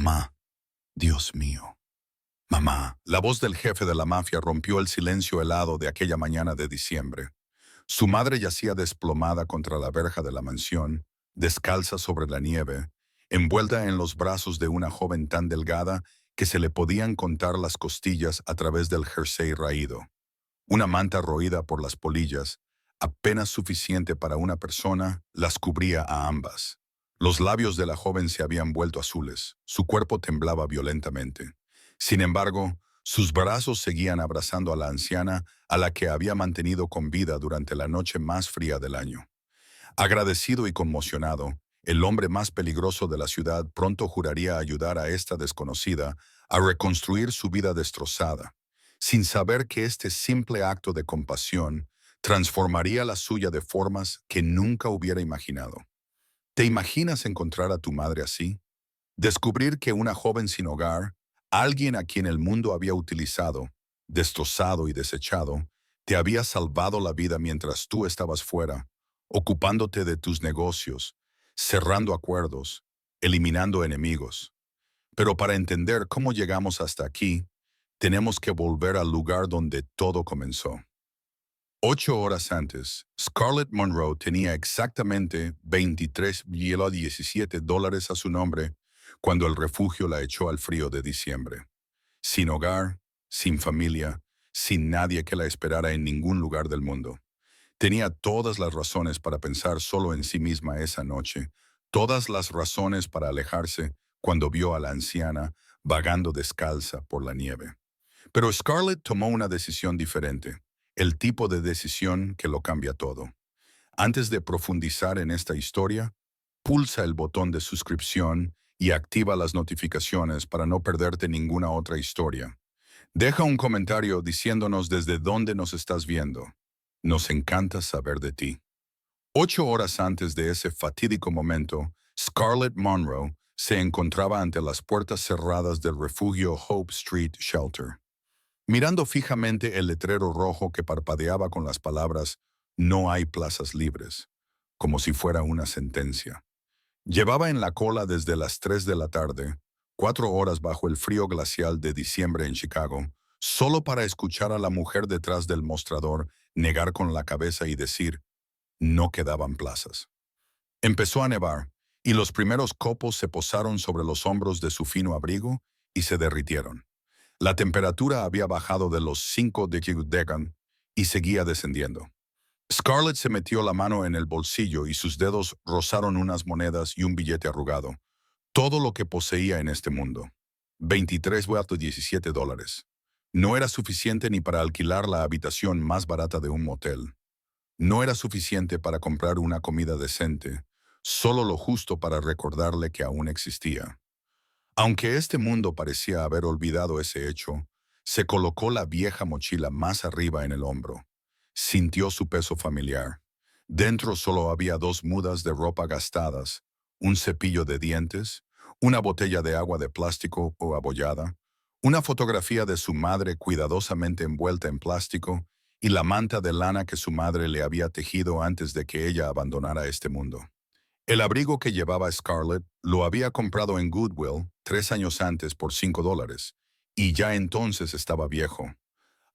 Mamá, Dios mío. Mamá, la voz del jefe de la mafia rompió el silencio helado de aquella mañana de diciembre. Su madre yacía desplomada contra la verja de la mansión, descalza sobre la nieve, envuelta en los brazos de una joven tan delgada que se le podían contar las costillas a través del jersey raído. Una manta roída por las polillas, apenas suficiente para una persona, las cubría a ambas. Los labios de la joven se habían vuelto azules, su cuerpo temblaba violentamente. Sin embargo, sus brazos seguían abrazando a la anciana a la que había mantenido con vida durante la noche más fría del año. Agradecido y conmocionado, el hombre más peligroso de la ciudad pronto juraría ayudar a esta desconocida a reconstruir su vida destrozada, sin saber que este simple acto de compasión transformaría la suya de formas que nunca hubiera imaginado. ¿Te imaginas encontrar a tu madre así? Descubrir que una joven sin hogar, alguien a quien el mundo había utilizado, destrozado y desechado, te había salvado la vida mientras tú estabas fuera, ocupándote de tus negocios, cerrando acuerdos, eliminando enemigos. Pero para entender cómo llegamos hasta aquí, tenemos que volver al lugar donde todo comenzó. 8 horas antes, Scarlett Monroe tenía exactamente $23,17 a su nombre cuando el refugio la echó al frío de diciembre. Sin hogar, sin familia, sin nadie que la esperara en ningún lugar del mundo. Tenía todas las razones para pensar solo en sí misma esa noche, todas las razones para alejarse cuando vio a la anciana vagando descalza por la nieve. Pero Scarlett tomó una decisión diferente, el tipo de decisión que lo cambia todo. Antes de profundizar en esta historia, pulsa el botón de suscripción y activa las notificaciones para no perderte ninguna otra historia. Deja un comentario diciéndonos desde dónde nos estás viendo. Nos encanta saber de ti. 8 horas antes de ese fatídico momento, Scarlett Monroe se encontraba ante las puertas cerradas del refugio Hope Street Shelter, mirando fijamente el letrero rojo que parpadeaba con las palabras «No hay plazas libres», como si fuera una sentencia. Llevaba en la cola desde las 3 de la tarde, 4 horas bajo el frío glacial de diciembre en Chicago, solo para escuchar a la mujer detrás del mostrador negar con la cabeza y decir «No quedaban plazas». Empezó a nevar, y los primeros copos se posaron sobre los hombros de su fino abrigo y se derritieron. La temperatura había bajado de los 5 de Decan y seguía descendiendo. Scarlett se metió la mano en el bolsillo y sus dedos rozaron unas monedas y un billete arrugado. Todo lo que poseía en este mundo. $23,17. No era suficiente ni para alquilar la habitación más barata de un motel. No era suficiente para comprar una comida decente, solo lo justo para recordarle que aún existía. Aunque este mundo parecía haber olvidado ese hecho, se colocó la vieja mochila más arriba en el hombro. Sintió su peso familiar. Dentro solo había 2 mudas de ropa gastadas, un cepillo de dientes, una botella de agua de plástico o abollada, una fotografía de su madre cuidadosamente envuelta en plástico y la manta de lana que su madre le había tejido antes de que ella abandonara este mundo. El abrigo que llevaba Scarlett lo había comprado en Goodwill 3 años antes por $5, y ya entonces estaba viejo.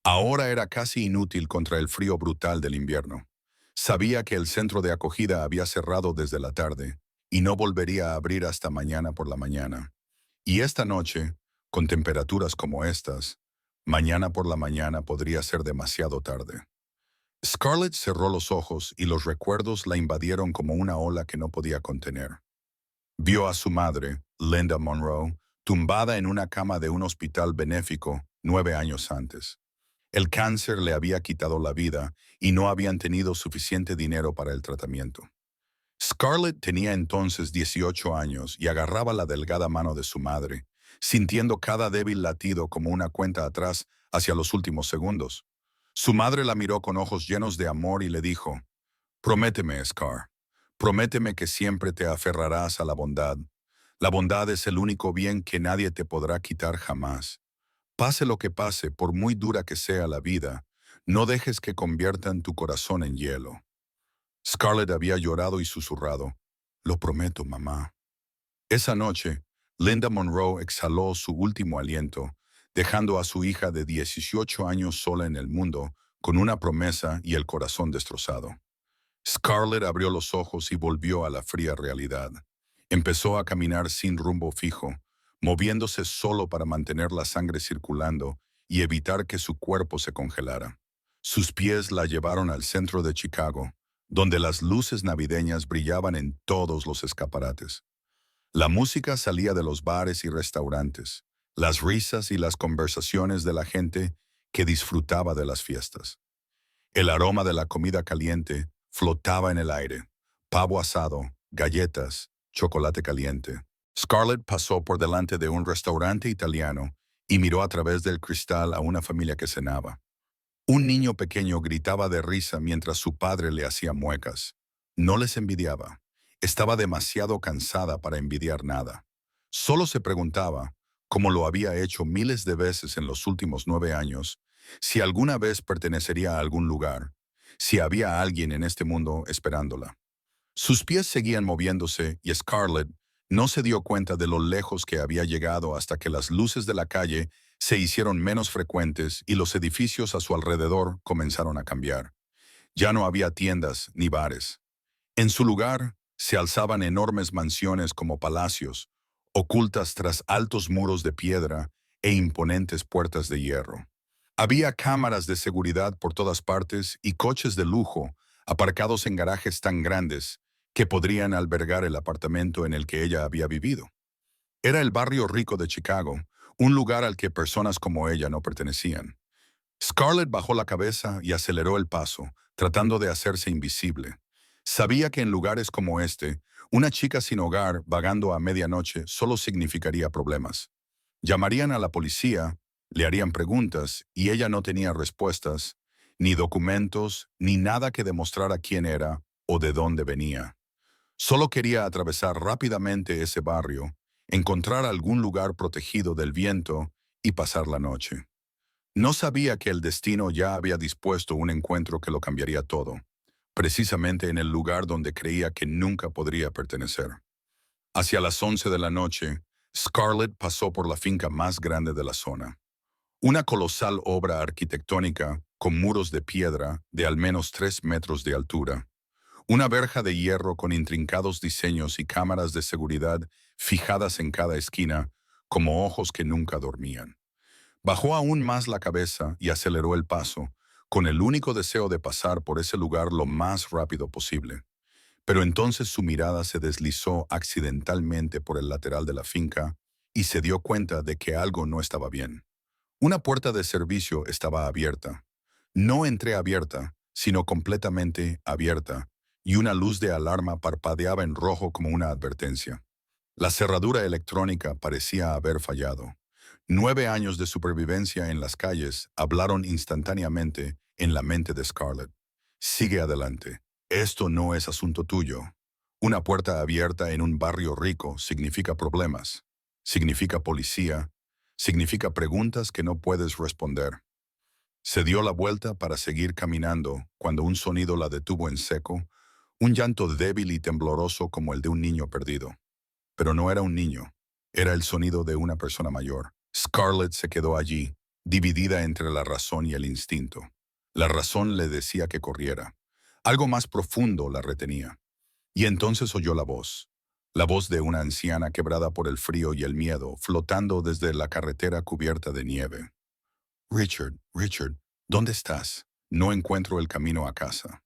Ahora era casi inútil contra el frío brutal del invierno. Sabía que el centro de acogida había cerrado desde la tarde y no volvería a abrir hasta mañana por la mañana. Y esta noche, con temperaturas como estas, mañana por la mañana podría ser demasiado tarde. Scarlett cerró los ojos y los recuerdos la invadieron como una ola que no podía contener. Vio a su madre, Linda Monroe, tumbada en una cama de un hospital benéfico 9 años antes. El cáncer le había quitado la vida y no habían tenido suficiente dinero para el tratamiento. Scarlett tenía entonces 18 años y agarraba la delgada mano de su madre, sintiendo cada débil latido como una cuenta atrás hacia los últimos segundos. Su madre la miró con ojos llenos de amor y le dijo, «Prométeme, Scar, prométeme que siempre te aferrarás a la bondad. La bondad es el único bien que nadie te podrá quitar jamás. Pase lo que pase, por muy dura que sea la vida, no dejes que conviertan tu corazón en hielo». Scarlett había llorado y susurrado, «Lo prometo, mamá». Esa noche, Linda Monroe exhaló su último aliento, dejando a su hija de 18 años sola en el mundo, con una promesa y el corazón destrozado. Scarlett abrió los ojos y volvió a la fría realidad. Empezó a caminar sin rumbo fijo, moviéndose solo para mantener la sangre circulando y evitar que su cuerpo se congelara. Sus pies la llevaron al centro de Chicago, donde las luces navideñas brillaban en todos los escaparates. La música salía de los bares y restaurantes, las risas y las conversaciones de la gente que disfrutaba de las fiestas. El aroma de la comida caliente flotaba en el aire: pavo asado, galletas, chocolate caliente. Scarlett pasó por delante de un restaurante italiano y miró a través del cristal a una familia que cenaba. Un niño pequeño gritaba de risa mientras su padre le hacía muecas. No les envidiaba. Estaba demasiado cansada para envidiar nada. Solo se preguntaba, como lo había hecho miles de veces en los últimos 9 años, si alguna vez pertenecería a algún lugar, si había alguien en este mundo esperándola. Sus pies seguían moviéndose y Scarlett no se dio cuenta de lo lejos que había llegado hasta que las luces de la calle se hicieron menos frecuentes y los edificios a su alrededor comenzaron a cambiar. Ya no había tiendas ni bares. En su lugar se alzaban enormes mansiones como palacios, ocultas tras altos muros de piedra e imponentes puertas de hierro. Había cámaras de seguridad por todas partes y coches de lujo aparcados en garajes tan grandes que podrían albergar el apartamento en el que ella había vivido. Era el barrio rico de Chicago, un lugar al que personas como ella no pertenecían. Scarlett bajó la cabeza y aceleró el paso, tratando de hacerse invisible. Sabía que en lugares como este, una chica sin hogar vagando a medianoche solo significaría problemas. Llamarían a la policía, le harían preguntas y ella no tenía respuestas, ni documentos, ni nada que demostrara quién era o de dónde venía. Solo quería atravesar rápidamente ese barrio, encontrar algún lugar protegido del viento y pasar la noche. No sabía que el destino ya había dispuesto un encuentro que lo cambiaría todo, precisamente en el lugar donde creía que nunca podría pertenecer. Hacia las 11 de la noche, Scarlett pasó por la finca más grande de la zona. Una colosal obra arquitectónica con muros de piedra de al menos 3 metros de altura. Una verja de hierro con intrincados diseños y cámaras de seguridad fijadas en cada esquina, como ojos que nunca dormían. Bajó aún más la cabeza y aceleró el paso, con el único deseo de pasar por ese lugar lo más rápido posible. Pero entonces su mirada se deslizó accidentalmente por el lateral de la finca y se dio cuenta de que algo no estaba bien. Una puerta de servicio estaba abierta. No entreabierta, sino completamente abierta, y una luz de alarma parpadeaba en rojo como una advertencia. La cerradura electrónica parecía haber fallado. 9 años de supervivencia en las calles hablaron instantáneamente en la mente de Scarlett. Sigue adelante. Esto no es asunto tuyo. Una puerta abierta en un barrio rico significa problemas, significa policía, significa preguntas que no puedes responder. Se dio la vuelta para seguir caminando cuando un sonido la detuvo en seco, un llanto débil y tembloroso como el de un niño perdido. Pero no era un niño, era el sonido de una persona mayor. Scarlett se quedó allí, dividida entre la razón y el instinto. La razón le decía que corriera. Algo más profundo la retenía. Y entonces oyó la voz de una anciana quebrada por el frío y el miedo, flotando desde la carretera cubierta de nieve. Richard, Richard, ¿dónde estás? No encuentro el camino a casa.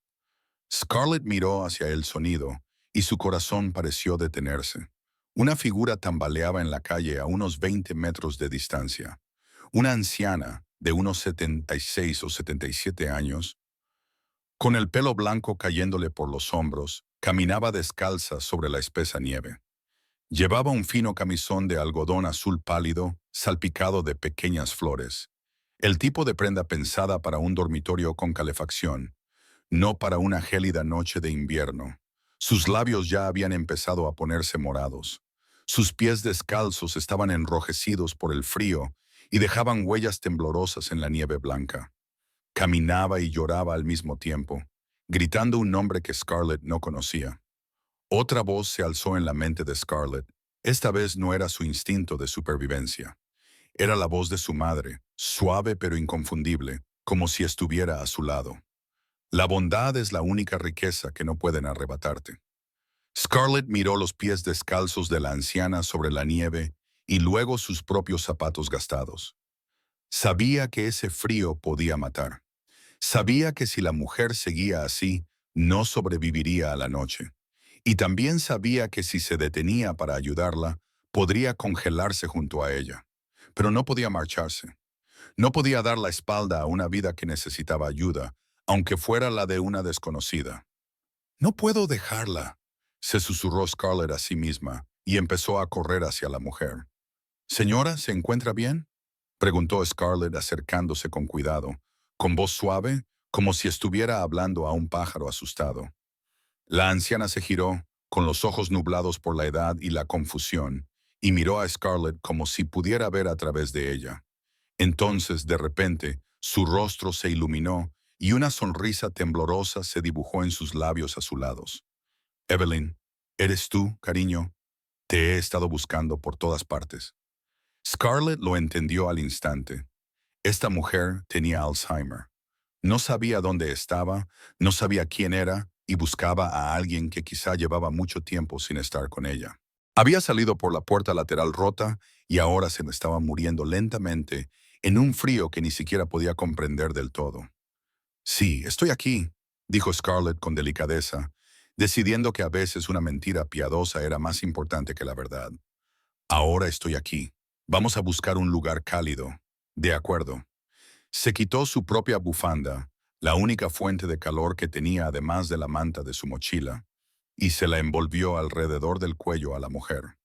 Scarlett miró hacia el sonido y su corazón pareció detenerse. Una figura tambaleaba en la calle a unos 20 metros de distancia. Una anciana de unos 76 o 77 años, con el pelo blanco cayéndole por los hombros, caminaba descalza sobre la espesa nieve. Llevaba un fino camisón de algodón azul pálido, salpicado de pequeñas flores. El tipo de prenda pensada para un dormitorio con calefacción, no para una gélida noche de invierno. Sus labios ya habían empezado a ponerse morados. Sus pies descalzos estaban enrojecidos por el frío y dejaban huellas temblorosas en la nieve blanca. Caminaba y lloraba al mismo tiempo, gritando un nombre que Scarlett no conocía. Otra voz se alzó en la mente de Scarlett. Esta vez no era su instinto de supervivencia. Era la voz de su madre, suave pero inconfundible, como si estuviera a su lado. La bondad es la única riqueza que no pueden arrebatarte. Scarlett miró los pies descalzos de la anciana sobre la nieve y luego sus propios zapatos gastados. Sabía que ese frío podía matar. Sabía que si la mujer seguía así, no sobreviviría a la noche. Y también sabía que si se detenía para ayudarla, podría congelarse junto a ella. Pero no podía marcharse. No podía dar la espalda a una vida que necesitaba ayuda, aunque fuera la de una desconocida. No puedo dejarla, se susurró Scarlett a sí misma y empezó a correr hacia la mujer. Señora, ¿se encuentra bien?, preguntó Scarlett acercándose con cuidado, con voz suave, como si estuviera hablando a un pájaro asustado. La anciana se giró, con los ojos nublados por la edad y la confusión, y miró a Scarlett como si pudiera ver a través de ella. Entonces, de repente, su rostro se iluminó y una sonrisa temblorosa se dibujó en sus labios azulados. Evelyn, ¿eres tú, cariño? Te he estado buscando por todas partes. Scarlett lo entendió al instante. Esta mujer tenía Alzheimer. No sabía dónde estaba, no sabía quién era y buscaba a alguien que quizá llevaba mucho tiempo sin estar con ella. Había salido por la puerta lateral rota y ahora se le estaba muriendo lentamente en un frío que ni siquiera podía comprender del todo. Sí, estoy aquí, dijo Scarlett con delicadeza, decidiendo que a veces una mentira piadosa era más importante que la verdad. Ahora estoy aquí. Vamos a buscar un lugar cálido. De acuerdo. Se quitó su propia bufanda, la única fuente de calor que tenía además de la manta de su mochila, y se la envolvió alrededor del cuello a la mujer.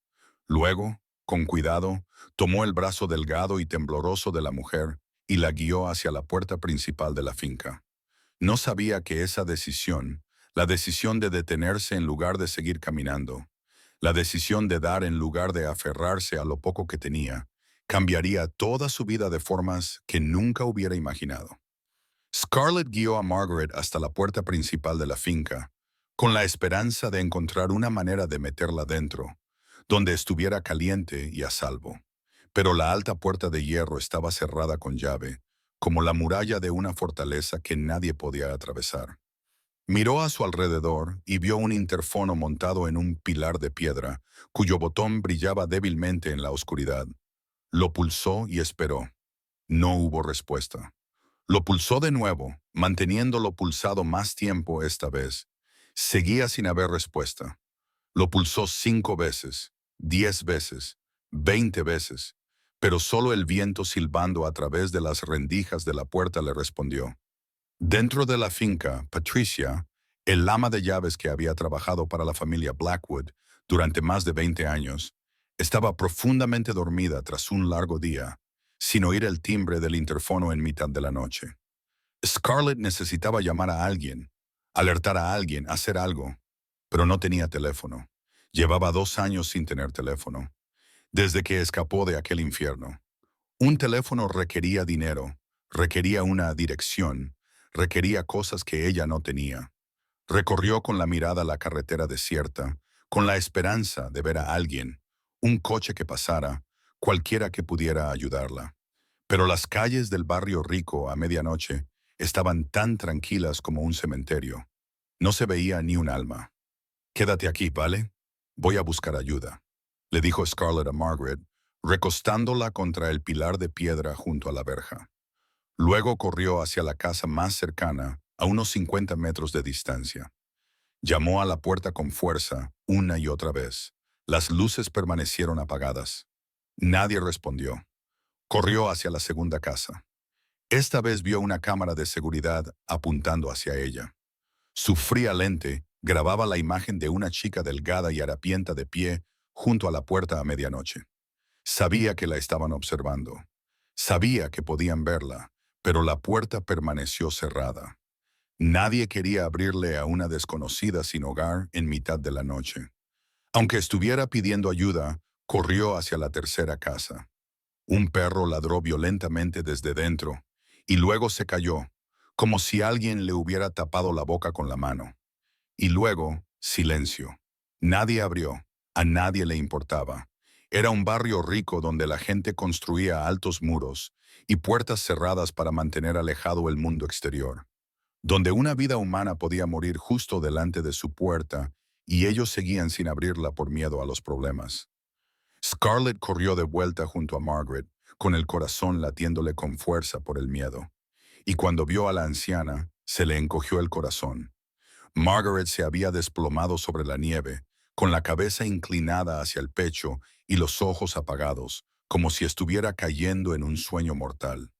Luego, con cuidado, tomó el brazo delgado y tembloroso de la mujer y la guió hacia la puerta principal de la finca. No sabía que esa decisión, la decisión de detenerse en lugar de seguir caminando, la decisión de dar en lugar de aferrarse a lo poco que tenía, cambiaría toda su vida de formas que nunca hubiera imaginado. Scarlett guió a Margaret hasta la puerta principal de la finca, con la esperanza de encontrar una manera de meterla dentro, donde estuviera caliente y a salvo. Pero la alta puerta de hierro estaba cerrada con llave, como la muralla de una fortaleza que nadie podía atravesar. Miró a su alrededor y vio un interfono montado en un pilar de piedra, cuyo botón brillaba débilmente en la oscuridad. Lo pulsó y esperó. No hubo respuesta. Lo pulsó de nuevo, manteniéndolo pulsado más tiempo esta vez. Seguía sin haber respuesta. Lo pulsó 5 veces, 10 veces, 20 veces, pero solo el viento silbando a través de las rendijas de la puerta le respondió. Dentro de la finca, Patricia, el ama de llaves que había trabajado para la familia Blackwood durante más de 20 años, estaba profundamente dormida tras un largo día, sin oír el timbre del interfono en mitad de la noche. Scarlett necesitaba llamar a alguien, alertar a alguien, hacer algo, pero no tenía teléfono. Llevaba 2 años sin tener teléfono, desde que escapó de aquel infierno. Un teléfono requería dinero, requería una dirección, requería cosas que ella no tenía. Recorrió con la mirada la carretera desierta, con la esperanza de ver a alguien, un coche que pasara, cualquiera que pudiera ayudarla. Pero las calles del barrio rico a medianoche estaban tan tranquilas como un cementerio. No se veía ni un alma. «Quédate aquí, ¿vale? Voy a buscar ayuda», le dijo Scarlett a Margaret, recostándola contra el pilar de piedra junto a la verja. Luego corrió hacia la casa más cercana, a unos 50 metros de distancia. Llamó a la puerta con fuerza, una y otra vez. Las luces permanecieron apagadas. Nadie respondió. Corrió hacia la segunda casa. Esta vez vio una cámara de seguridad apuntando hacia ella. Su fría lente grababa la imagen de una chica delgada y harapienta de pie junto a la puerta a medianoche. Sabía que la estaban observando. Sabía que podían verla, pero la puerta permaneció cerrada. Nadie quería abrirle a una desconocida sin hogar en mitad de la noche. Aunque estuviera pidiendo ayuda, corrió hacia la tercera casa. Un perro ladró violentamente desde dentro, y luego se cayó, como si alguien le hubiera tapado la boca con la mano. Y luego, silencio. Nadie abrió, A nadie le importaba. Era un barrio rico donde la gente construía altos muros y puertas cerradas para mantener alejado el mundo exterior, donde una vida humana podía morir justo delante de su puerta y ellos seguían sin abrirla por miedo a los problemas. Scarlett corrió de vuelta junto a Margaret, con el corazón latiéndole con fuerza por el miedo. Y cuando vio a la anciana, se le encogió el corazón. Margaret se había desplomado sobre la nieve, con la cabeza inclinada hacia el pecho y los ojos apagados, como si estuviera cayendo en un sueño mortal.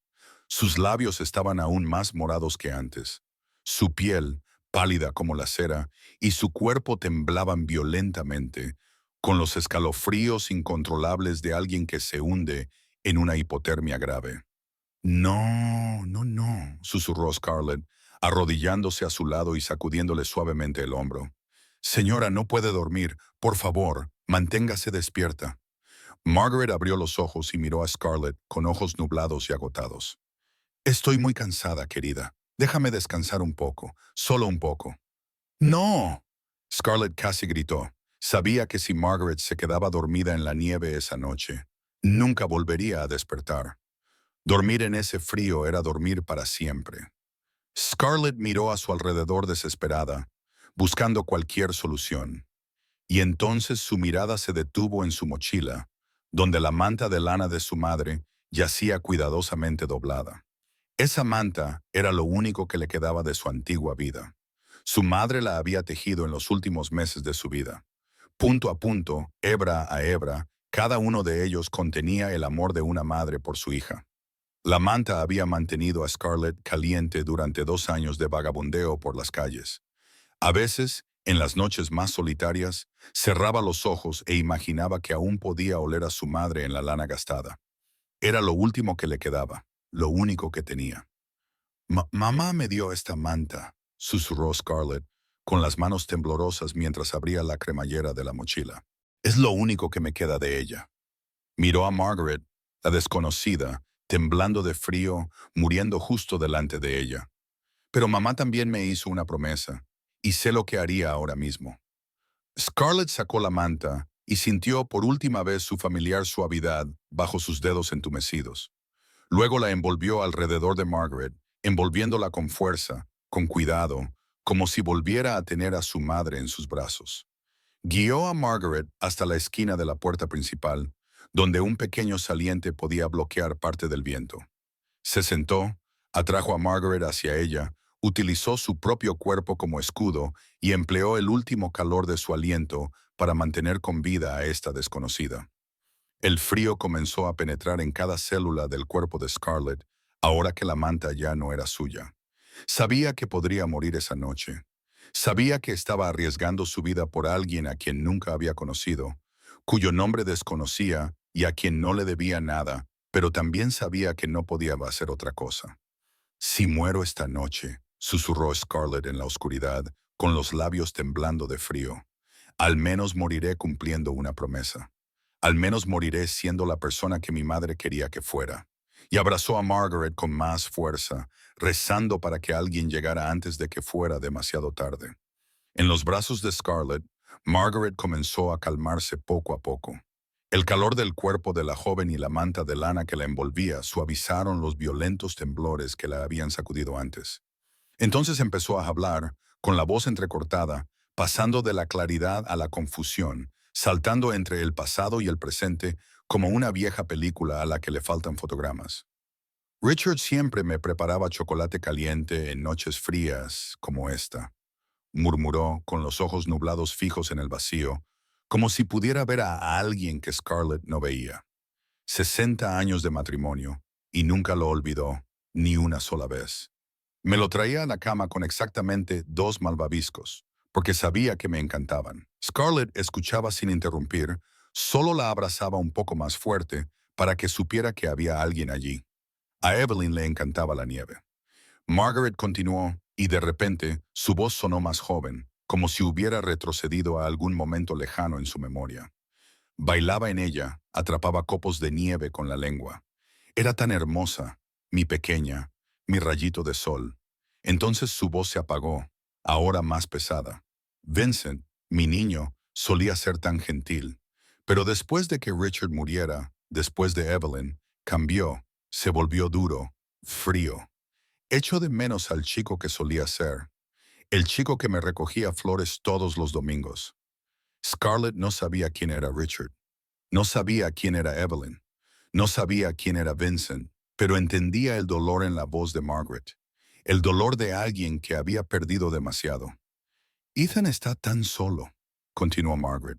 Sus labios estaban aún más morados que antes. Su piel, pálida como la cera, y su cuerpo temblaban violentamente, con los escalofríos incontrolables de alguien que se hunde en una hipotermia grave. No, no, no, susurró Scarlett, arrodillándose a su lado y sacudiéndole suavemente el hombro. Señora, no puede dormir. Por favor, manténgase despierta. Margaret abrió los ojos y miró a Scarlett con ojos nublados y agotados. Estoy muy cansada, querida. Déjame descansar un poco, solo un poco. ¡No! Scarlett casi gritó. Sabía que si Margaret se quedaba dormida en la nieve esa noche, nunca volvería a despertar. Dormir en ese frío era dormir para siempre. Scarlett miró a su alrededor desesperada, buscando cualquier solución. Y entonces su mirada se detuvo en su mochila, donde la manta de lana de su madre yacía cuidadosamente doblada. Esa manta era lo único que le quedaba de su antigua vida. Su madre la había tejido en los últimos meses de su vida. Punto a punto, hebra a hebra, cada uno de ellos contenía el amor de una madre por su hija. La manta había mantenido a Scarlett caliente durante 2 años de vagabundeo por las calles. A veces, en las noches más solitarias, cerraba los ojos e imaginaba que aún podía oler a su madre en la lana gastada. Era lo último que le quedaba, lo único que tenía. Mamá me dio esta manta, susurró Scarlett, con las manos temblorosas mientras abría la cremallera de la mochila. Es lo único que me queda de ella. Miró a Margaret, la desconocida, temblando de frío, muriendo justo delante de ella. Pero mamá también me hizo una promesa, y sé lo que haría ahora mismo. Scarlett sacó la manta y sintió por última vez su familiar suavidad bajo sus dedos entumecidos. Luego la envolvió alrededor de Margaret, envolviéndola con fuerza, con cuidado, como si volviera a tener a su madre en sus brazos. Guió a Margaret hasta la esquina de la puerta principal, donde un pequeño saliente podía bloquear parte del viento. Se sentó, atrajo a Margaret hacia ella, utilizó su propio cuerpo como escudo y empleó el último calor de su aliento para mantener con vida a esta desconocida. El frío comenzó a penetrar en cada célula del cuerpo de Scarlett, ahora que la manta ya no era suya. Sabía que podría morir esa noche. Sabía que estaba arriesgando su vida por alguien a quien nunca había conocido, cuyo nombre desconocía y a quien no le debía nada, pero también sabía que no podía hacer otra cosa. Si muero esta noche, susurró Scarlett en la oscuridad, con los labios temblando de frío, al menos moriré cumpliendo una promesa. Al menos moriré siendo la persona que mi madre quería que fuera. Y abrazó a Margaret con más fuerza, rezando para que alguien llegara antes de que fuera demasiado tarde. En los brazos de Scarlett, Margaret comenzó a calmarse poco a poco. El calor del cuerpo de la joven y la manta de lana que la envolvía suavizaron los violentos temblores que la habían sacudido antes. Entonces empezó a hablar, con la voz entrecortada, pasando de la claridad a la confusión, saltando entre el pasado y el presente como una vieja película a la que le faltan fotogramas. Richard siempre me preparaba chocolate caliente en noches frías como esta, murmuró con los ojos nublados fijos en el vacío, como si pudiera ver a alguien que Scarlett no veía. 60 años de matrimonio, y nunca lo olvidó, ni una sola vez. Me lo traía a la cama con exactamente 2 malvaviscos, porque sabía que me encantaban. Scarlett escuchaba sin interrumpir, solo la abrazaba un poco más fuerte para que supiera que había alguien allí. A Evelyn le encantaba la nieve. Margaret continuó, y de repente su voz sonó más joven, como si hubiera retrocedido a algún momento lejano en su memoria. Bailaba en ella, atrapaba copos de nieve con la lengua. Era tan hermosa, mi pequeña, mi rayito de sol. Entonces su voz se apagó, ahora más pesada. Vincent, mi niño, Solía ser tan gentil. Pero después de que Richard muriera, después de Evelyn, cambió, se volvió duro, frío. Echo de menos al chico que solía ser, el chico que me recogía flores todos los domingos. Scarlett no sabía quién era Richard, no sabía quién era Evelyn, no sabía quién era Vincent, pero entendía el dolor en la voz de Margaret, el dolor de alguien que había perdido demasiado. Ethan está tan solo, continuó Margaret,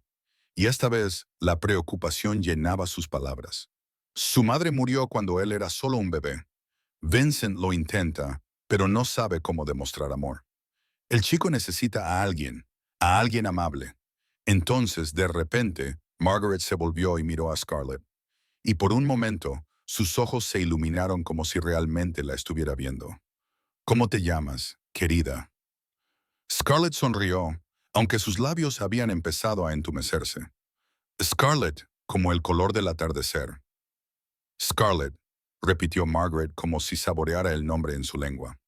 y esta vez la preocupación llenaba sus palabras. Su madre murió cuando él era solo un bebé. Vincent lo intenta, pero no sabe cómo demostrar amor. El chico necesita a alguien amable. Entonces, de repente, Margaret se volvió y miró a Scarlett. Y por un momento, sus ojos se iluminaron como si realmente la estuviera viendo. ¿Cómo te llamas, querida? Scarlett sonrió, aunque sus labios habían empezado a entumecerse. Scarlett, como el color del atardecer. Scarlett, repitió Margaret como si saboreara el nombre en su lengua.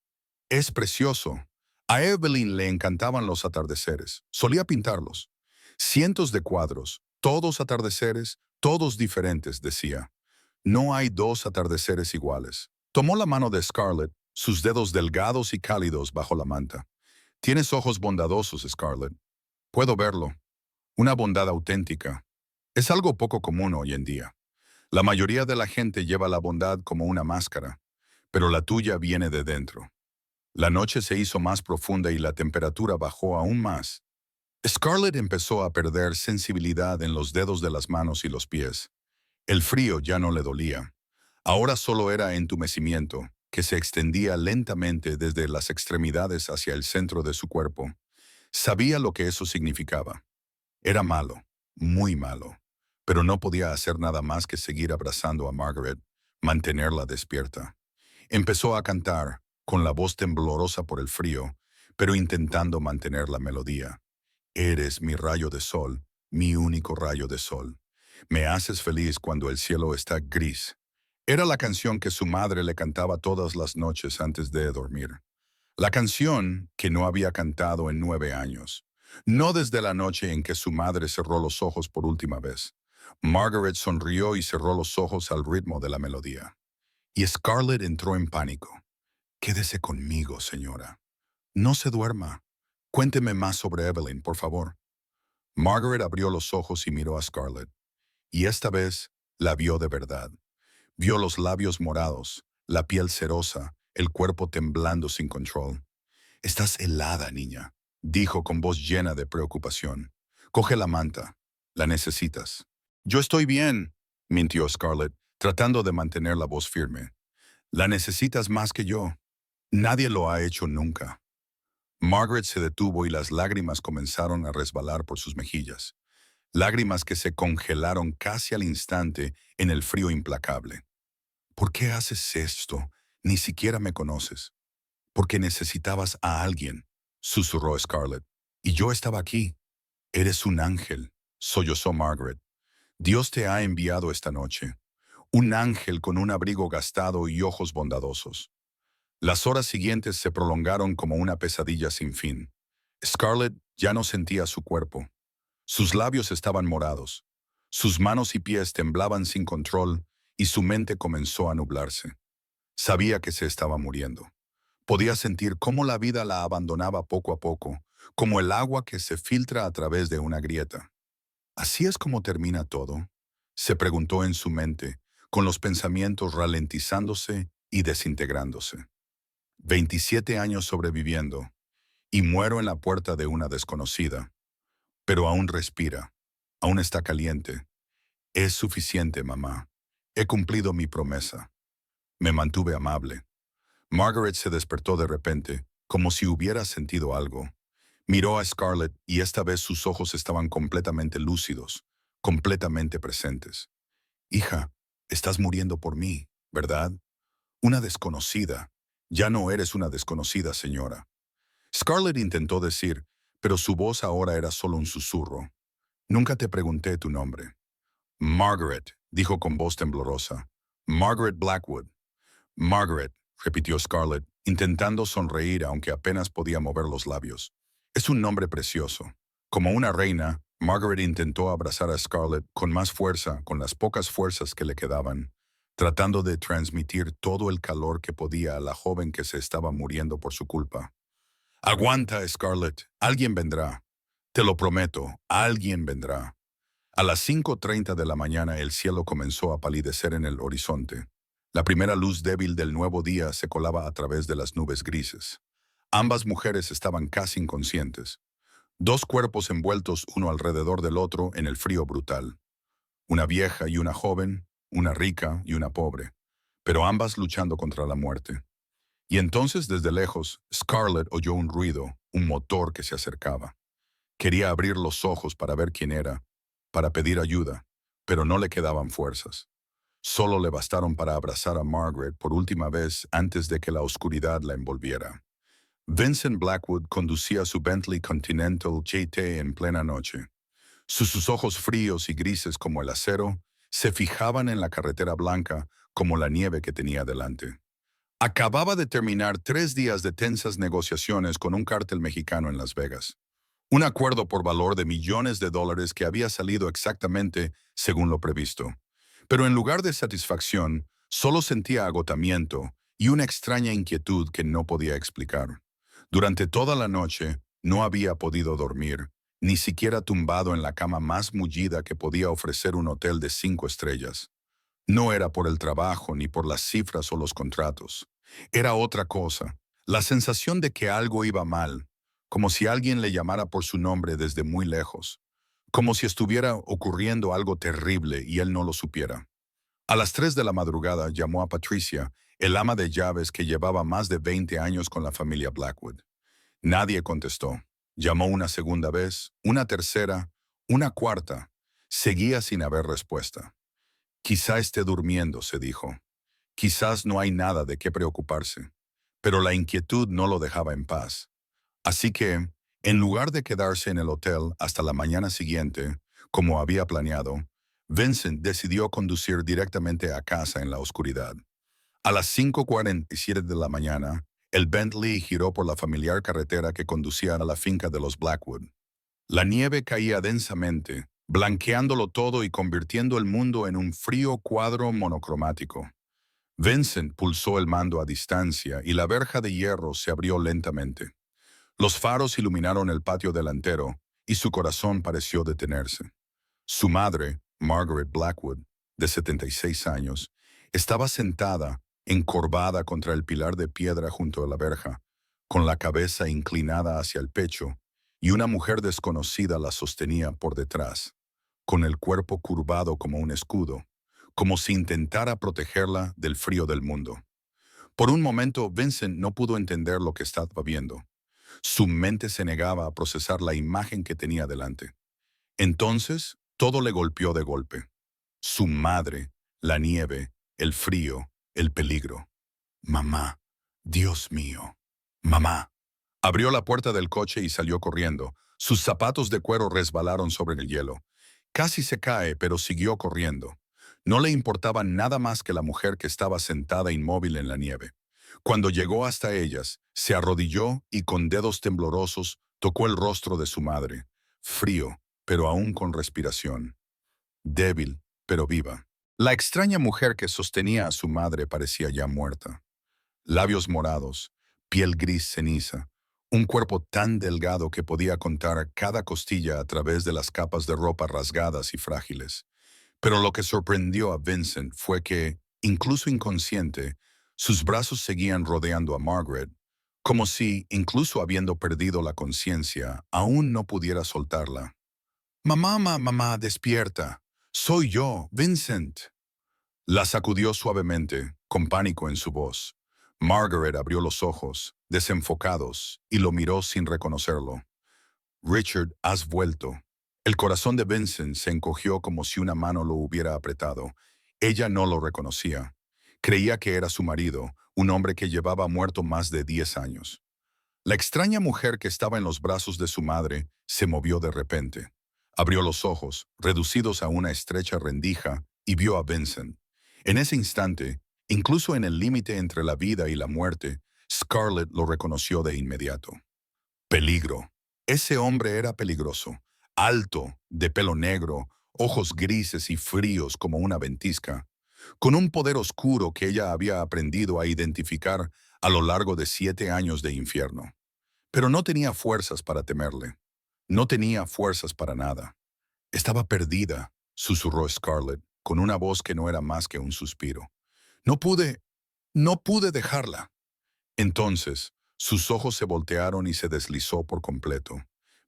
Es precioso. A Evelyn le encantaban los atardeceres. Solía pintarlos. Cientos de cuadros, todos atardeceres, todos diferentes, decía. No hay dos atardeceres iguales. Tomó la mano de Scarlett, sus dedos delgados y cálidos bajo la manta. Tienes ojos bondadosos, Scarlett. Puedo verlo. Una bondad auténtica. Es algo poco común hoy en día. La mayoría de la gente lleva la bondad como una máscara, pero la tuya viene de dentro. La noche se hizo más profunda y la temperatura bajó aún más. Scarlett empezó a perder sensibilidad en los dedos de las manos y los pies. El frío ya no le dolía. Ahora solo era entumecimiento, que se extendía lentamente desde las extremidades hacia el centro de su cuerpo. Sabía lo que eso significaba. Era malo, muy malo, pero no podía hacer nada más que seguir abrazando a Margaret, mantenerla despierta. Empezó a cantar, con la voz temblorosa por el frío, pero intentando mantener la melodía. Eres mi rayo de sol, mi único rayo de sol. Me haces feliz cuando el cielo está gris. Era la canción que su madre le cantaba todas las noches antes de dormir. La canción que no había cantado en 9 años. No desde la noche en que su madre cerró los ojos por última vez. Margaret sonrió y cerró los ojos al ritmo de la melodía. Y Scarlett entró en pánico. Quédese conmigo, señora. No se duerma. Cuénteme más sobre Evelyn, por favor. Margaret abrió los ojos y miró a Scarlett. Y esta vez la vio de verdad. Vio los labios morados, la piel cerosa, el cuerpo temblando sin control. Estás helada, niña, dijo con voz llena de preocupación. Coge la manta. La necesitas. Yo estoy bien, mintió Scarlett, tratando de mantener la voz firme. La necesitas más que yo. Nadie lo ha hecho nunca. Margaret se detuvo y las lágrimas comenzaron a resbalar por sus mejillas. Lágrimas que se congelaron casi al instante en el frío implacable. ¿Por qué haces esto? Ni siquiera me conoces. Porque necesitabas a alguien, susurró Scarlett. Y yo estaba aquí. Eres un ángel, sollozó Margaret. Dios te ha enviado esta noche. Un ángel con un abrigo gastado y ojos bondadosos. Las horas siguientes se prolongaron como una pesadilla sin fin. Scarlett ya no sentía su cuerpo. Sus labios estaban morados. Sus manos y pies temblaban sin control y su mente comenzó a nublarse. Sabía que se estaba muriendo. Podía sentir cómo la vida la abandonaba poco a poco, como el agua que se filtra a través de una grieta. ¿Así es como termina todo? Se preguntó en su mente, con los pensamientos ralentizándose y desintegrándose. 27 años sobreviviendo, y muero en la puerta de una desconocida. Pero aún respira, aún está caliente. Es suficiente, mamá. He cumplido mi promesa. Me mantuve amable. Margaret se despertó de repente, como si hubiera sentido algo. Miró a Scarlett y esta vez sus ojos estaban completamente lúcidos, completamente presentes. Hija, estás muriendo por mí, ¿verdad? Una desconocida. Ya no eres una desconocida, señora. Scarlett intentó decir, pero su voz ahora era solo un susurro. Nunca te pregunté tu nombre. Margaret, dijo con voz temblorosa. Margaret Blackwood. Margaret, repitió Scarlett, intentando sonreír aunque apenas podía mover los labios. Es un nombre precioso. Como una reina, Margaret intentó abrazar a Scarlett con más fuerza, con las pocas fuerzas que le quedaban, tratando de transmitir todo el calor que podía a la joven que se estaba muriendo por su culpa. Aguanta, Scarlett, alguien vendrá. Te lo prometo, alguien vendrá. A las 5:30 de la mañana el cielo comenzó a palidecer en el horizonte. La primera luz débil del nuevo día se colaba a través de las nubes grises. Ambas mujeres estaban casi inconscientes. Dos cuerpos envueltos uno alrededor del otro en el frío brutal. Una vieja y una joven, una rica y una pobre, pero ambas luchando contra la muerte. Y entonces desde lejos, Scarlett oyó un ruido, un motor que se acercaba. Quería abrir los ojos para ver quién era, para pedir ayuda, pero no le quedaban fuerzas. Solo le bastaron para abrazar a Margaret por última vez antes de que la oscuridad la envolviera. Vincent Blackwood conducía su Bentley Continental GT en plena noche. Sus ojos fríos y grises como el acero se fijaban en la carretera blanca como la nieve que tenía delante. Acababa de terminar 3 días de tensas negociaciones con un cártel mexicano en Las Vegas. Un acuerdo por valor de millones de dólares que había salido exactamente según lo previsto. Pero en lugar de satisfacción, solo sentía agotamiento y una extraña inquietud que no podía explicar. Durante toda la noche no había podido dormir, ni siquiera tumbado en la cama más mullida que podía ofrecer un hotel de 5 estrellas. No era por el trabajo ni por las cifras o los contratos. Era otra cosa, la sensación de que algo iba mal, como si alguien le llamara por su nombre desde muy lejos, como si estuviera ocurriendo algo terrible y él no lo supiera. A las 3 de la madrugada llamó a Patricia, el ama de llaves que llevaba más de 20 años con la familia Blackwood. Nadie contestó. Llamó una segunda vez, una tercera, una cuarta. Seguía sin haber respuesta. Quizá esté durmiendo, se dijo. Quizás no hay nada de qué preocuparse. Pero la inquietud no lo dejaba en paz. Así que, en lugar de quedarse en el hotel hasta la mañana siguiente, como había planeado, Vincent decidió conducir directamente a casa en la oscuridad. A las 5:47 de la mañana, el Bentley giró por la familiar carretera que conducía a la finca de los Blackwood. La nieve caía densamente, blanqueándolo todo y convirtiendo el mundo en un frío cuadro monocromático. Vincent pulsó el mando a distancia y la verja de hierro se abrió lentamente. Los faros iluminaron el patio delantero y su corazón pareció detenerse. Su madre, Margaret Blackwood, de 76 años, estaba sentada, encorvada contra el pilar de piedra junto a la verja, con la cabeza inclinada hacia el pecho, y una mujer desconocida la sostenía por detrás, con el cuerpo curvado como un escudo, como si intentara protegerla del frío del mundo. Por un momento, Vincent no pudo entender lo que estaba viendo. Su mente se negaba a procesar la imagen que tenía delante. Entonces, todo le golpeó de golpe. Su madre, la nieve, el frío, el peligro. Mamá, Dios mío, mamá. Abrió la puerta del coche y salió corriendo. Sus zapatos de cuero resbalaron sobre el hielo. Casi se cae, pero siguió corriendo. No le importaba nada más que la mujer que estaba sentada inmóvil en la nieve. Cuando llegó hasta ellas, se arrodilló y con dedos temblorosos tocó el rostro de su madre, frío, pero aún con respiración, débil, pero viva. La extraña mujer que sostenía a su madre parecía ya muerta. Labios morados, piel gris ceniza, un cuerpo tan delgado que podía contar cada costilla a través de las capas de ropa rasgadas y frágiles. Pero lo que sorprendió a Vincent fue que, incluso inconsciente, sus brazos seguían rodeando a Margaret, como si, incluso habiendo perdido la conciencia, aún no pudiera soltarla. Mamá, mamá, despierta. Soy yo, Vincent. La sacudió suavemente, con pánico en su voz. Margaret abrió los ojos, desenfocados, y lo miró sin reconocerlo. Richard, has vuelto. El corazón de Vincent se encogió como si una mano lo hubiera apretado. Ella no lo reconocía. Creía que era su marido, un hombre que llevaba muerto más de 10 años. La extraña mujer que estaba en los brazos de su madre se movió de repente. Abrió los ojos, reducidos a una estrecha rendija, y vio a Vincent. En ese instante, incluso en el límite entre la vida y la muerte, Scarlett lo reconoció de inmediato. Peligro. Ese hombre era peligroso. alto, de pelo negro, ojos grises y fríos como una ventisca, con un poder oscuro que ella había aprendido a identificar a lo largo de 7 años de infierno. Pero no tenía fuerzas para temerle. No tenía fuerzas para nada. Estaba perdida, susurró Scarlett, con una voz que no era más que un suspiro. No pude, no pude dejarla. Entonces, sus ojos se voltearon y se deslizó por completo.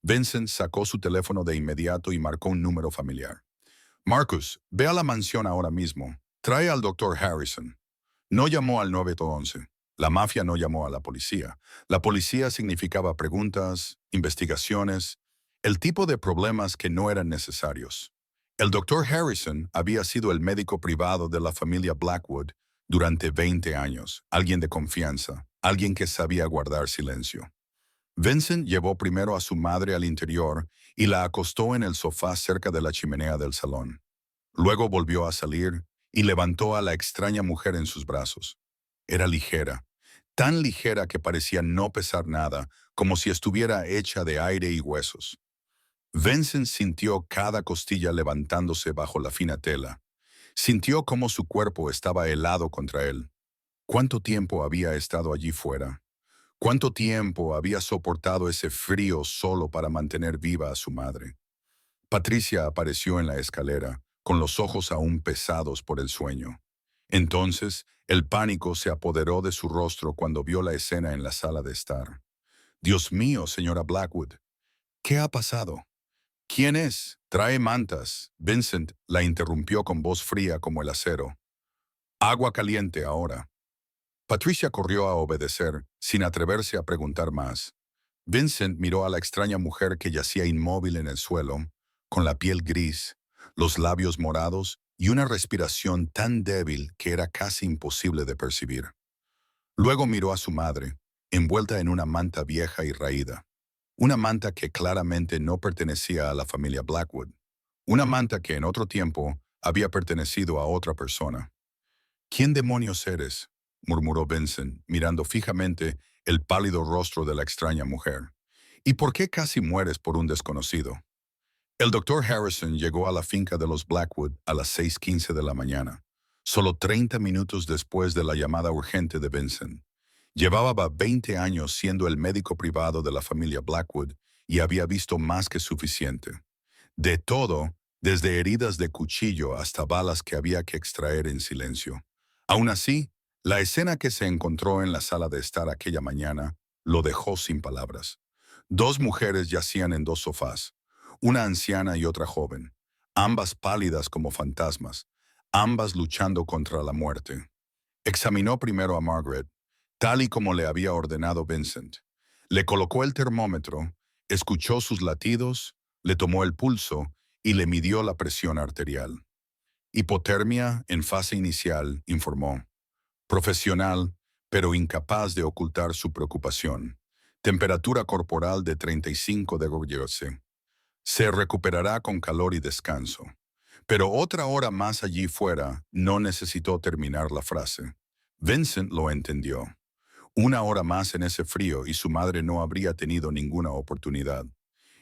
Vincent sacó su teléfono de inmediato y marcó un número familiar. Marcus, ve a la mansión ahora mismo. Trae al doctor Harrison. No llamó al 911. La mafia no llamó a la policía. La policía significaba preguntas, investigaciones, el tipo de problemas que no eran necesarios. El doctor Harrison había sido el médico privado de la familia Blackwood durante 20 años, alguien de confianza, alguien que sabía guardar silencio. Vincent llevó primero a su madre al interior y la acostó en el sofá cerca de la chimenea del salón. Luego volvió a salir y levantó a la extraña mujer en sus brazos. Era ligera, tan ligera que parecía no pesar nada, como si estuviera hecha de aire y huesos. Vincent sintió cada costilla levantándose bajo la fina tela. Sintió cómo su cuerpo estaba helado contra él. ¿Cuánto tiempo había estado allí fuera? ¿Cuánto tiempo había soportado ese frío solo para mantener viva a su madre? Patricia apareció en la escalera, con los ojos aún pesados por el sueño. Entonces, el pánico se apoderó de su rostro cuando vio la escena en la sala de estar. Dios mío, señora Blackwood, ¿qué ha pasado? ¿Quién es? Trae mantas. Vincent la interrumpió con voz fría como el acero. Agua caliente ahora. Patricia corrió a obedecer, sin atreverse a preguntar más. Vincent miró a la extraña mujer que yacía inmóvil en el suelo, con la piel gris, los labios morados y una respiración tan débil que era casi imposible de percibir. Luego miró a su madre, envuelta en una manta vieja y raída. Una manta que claramente no pertenecía a la familia Blackwood. Una manta que en otro tiempo había pertenecido a otra persona. ¿Quién demonios eres?, murmuró Vincent, mirando fijamente el pálido rostro de la extraña mujer. ¿Y por qué casi mueres por un desconocido? El doctor Harrison llegó a la finca de los Blackwood a las 6:15 de la mañana, solo 30 minutos después de la llamada urgente de Vincent. Llevaba 20 años siendo el médico privado de la familia Blackwood y había visto más que suficiente. De todo, desde heridas de cuchillo hasta balas que había que extraer en silencio. Aún así, la escena que se encontró en la sala de estar aquella mañana lo dejó sin palabras. Dos mujeres yacían en dos sofás, una anciana y otra joven, ambas pálidas como fantasmas, ambas luchando contra la muerte. Examinó primero a Margaret, tal y como le había ordenado Vincent. Le colocó el termómetro, escuchó sus latidos, le tomó el pulso y le midió la presión arterial. Hipotermia en fase inicial, informó. Profesional, pero incapaz de ocultar su preocupación. Temperatura corporal de 35 de Goyerse. Se recuperará con calor y descanso. Pero otra hora más allí fuera no necesitó terminar la frase. Vincent lo entendió. Una hora más en ese frío y su madre no habría tenido ninguna oportunidad.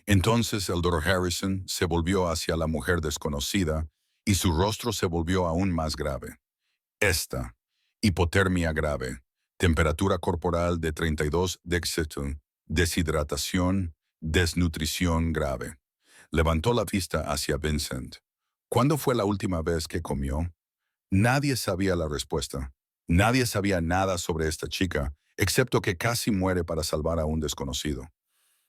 Entonces el Dr. Harrison se volvió hacia la mujer desconocida y su rostro se volvió aún más grave. Esta, hipotermia grave, temperatura corporal de 32 Dexeton, deshidratación, desnutrición grave. Levantó la vista hacia Vincent. ¿Cuándo fue la última vez que comió? Nadie sabía la respuesta. Nadie sabía nada sobre esta chica, excepto que casi muere para salvar a un desconocido.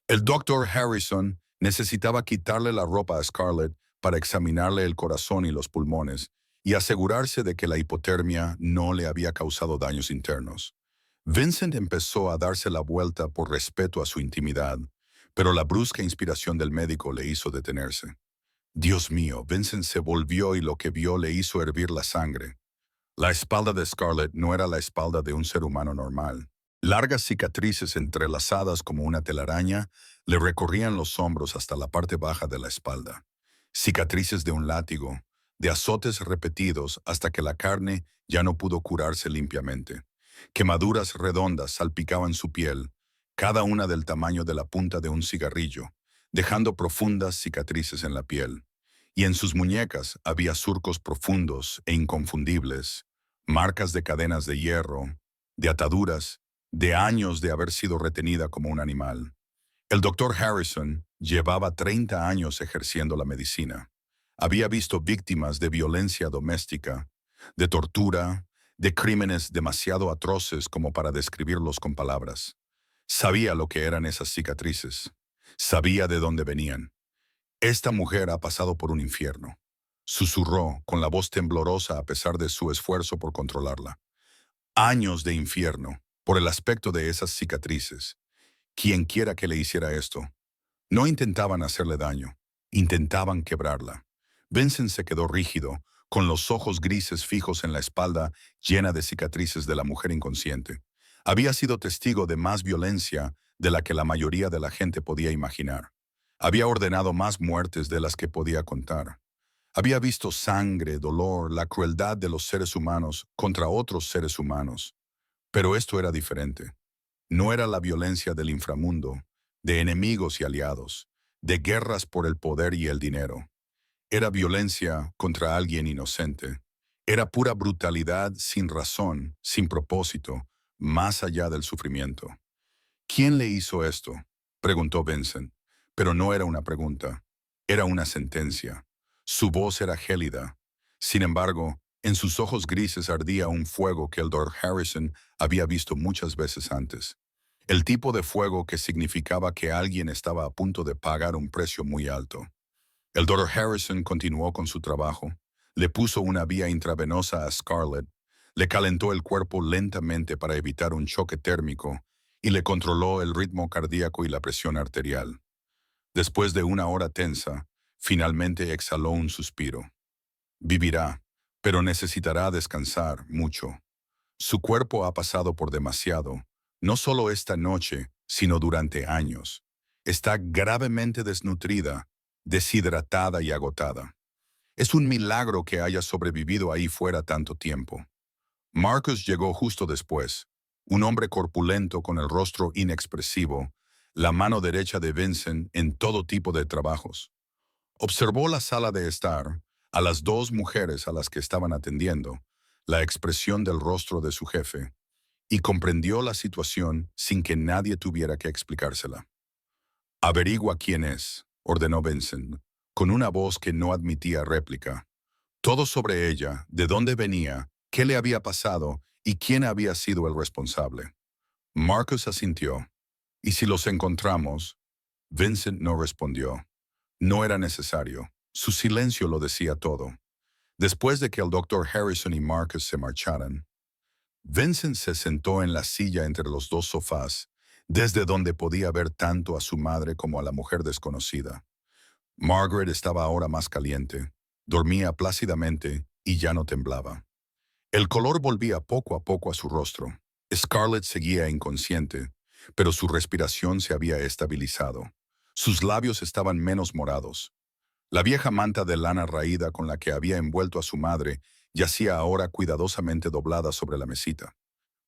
El doctor Harrison necesitaba quitarle la ropa a Scarlett para examinarle el corazón y los pulmones y asegurarse de que la hipotermia no le había causado daños internos. Vincent empezó a darse la vuelta por respeto a su intimidad, pero la brusca inspiración del médico le hizo detenerse. Dios mío, Vincent se volvió y lo que vio le hizo hervir la sangre. La espalda de Scarlett no era la espalda de un ser humano normal. Largas cicatrices entrelazadas como una telaraña le recorrían los hombros hasta la parte baja de la espalda. Cicatrices de un látigo, de azotes repetidos hasta que la carne ya no pudo curarse limpiamente. Quemaduras redondas salpicaban su piel, cada una del tamaño de la punta de un cigarrillo, dejando profundas cicatrices en la piel. Y en sus muñecas había surcos profundos e inconfundibles, marcas de cadenas de hierro, de ataduras, de años de haber sido retenida como un animal. El doctor Harrison llevaba 30 años ejerciendo la medicina. Había visto víctimas de violencia doméstica, de tortura, de crímenes demasiado atroces como para describirlos con palabras. Sabía lo que eran esas cicatrices. Sabía de dónde venían. Esta mujer ha pasado por un infierno. Susurró con la voz temblorosa a pesar de su esfuerzo por controlarla. Años de infierno, por el aspecto de esas cicatrices. Quien quiera que le hiciera esto. No intentaban hacerle daño, intentaban quebrarla. Vincent se quedó rígido, con los ojos grises fijos en la espalda llena de cicatrices de la mujer inconsciente. Había sido testigo de más violencia de la que la mayoría de la gente podía imaginar. Había ordenado más muertes de las que podía contar. Había visto sangre, dolor, la crueldad de los seres humanos contra otros seres humanos. Pero esto era diferente. No era la violencia del inframundo, de enemigos y aliados, de guerras por el poder y el dinero. Era violencia contra alguien inocente. Era pura brutalidad sin razón, sin propósito, más allá del sufrimiento. ¿Quién le hizo esto?, preguntó Vincent, pero no era una pregunta, era una sentencia. Su voz era gélida. Sin embargo, en sus ojos grises ardía un fuego que el Dr. Harrison había visto muchas veces antes. El tipo de fuego que significaba que alguien estaba a punto de pagar un precio muy alto. El Dr. Harrison continuó con su trabajo. Le puso una vía intravenosa a Scarlett, le calentó el cuerpo lentamente para evitar un choque térmico y le controló el ritmo cardíaco y la presión arterial. Después de una hora tensa, finalmente exhaló un suspiro. Vivirá, pero necesitará descansar mucho. Su cuerpo ha pasado por demasiado, no solo esta noche, sino durante años. Está gravemente desnutrida, deshidratada y agotada. Es un milagro que haya sobrevivido ahí fuera tanto tiempo. Marcus llegó justo después, un hombre corpulento con el rostro inexpresivo, la mano derecha de Vincent en todo tipo de trabajos. Observó la sala de estar, a las dos mujeres a las que estaban atendiendo, la expresión del rostro de su jefe, y comprendió la situación sin que nadie tuviera que explicársela. «Averigua quién es», ordenó Vincent, con una voz que no admitía réplica. Todo sobre ella, de dónde venía, qué le había pasado y quién había sido el responsable. Marcus asintió. «¿Y si los encontramos?» Vincent no respondió. No era necesario. Su silencio lo decía todo. Después de que el doctor Harrison y Marcus se marcharan, Vincent se sentó en la silla entre los dos sofás, desde donde podía ver tanto a su madre como a la mujer desconocida. Margaret estaba ahora más caliente, dormía plácidamente y ya no temblaba. El color volvía poco a poco a su rostro. Scarlett seguía inconsciente, pero su respiración se había estabilizado. Sus labios estaban menos morados. La vieja manta de lana raída con la que había envuelto a su madre yacía ahora cuidadosamente doblada sobre la mesita.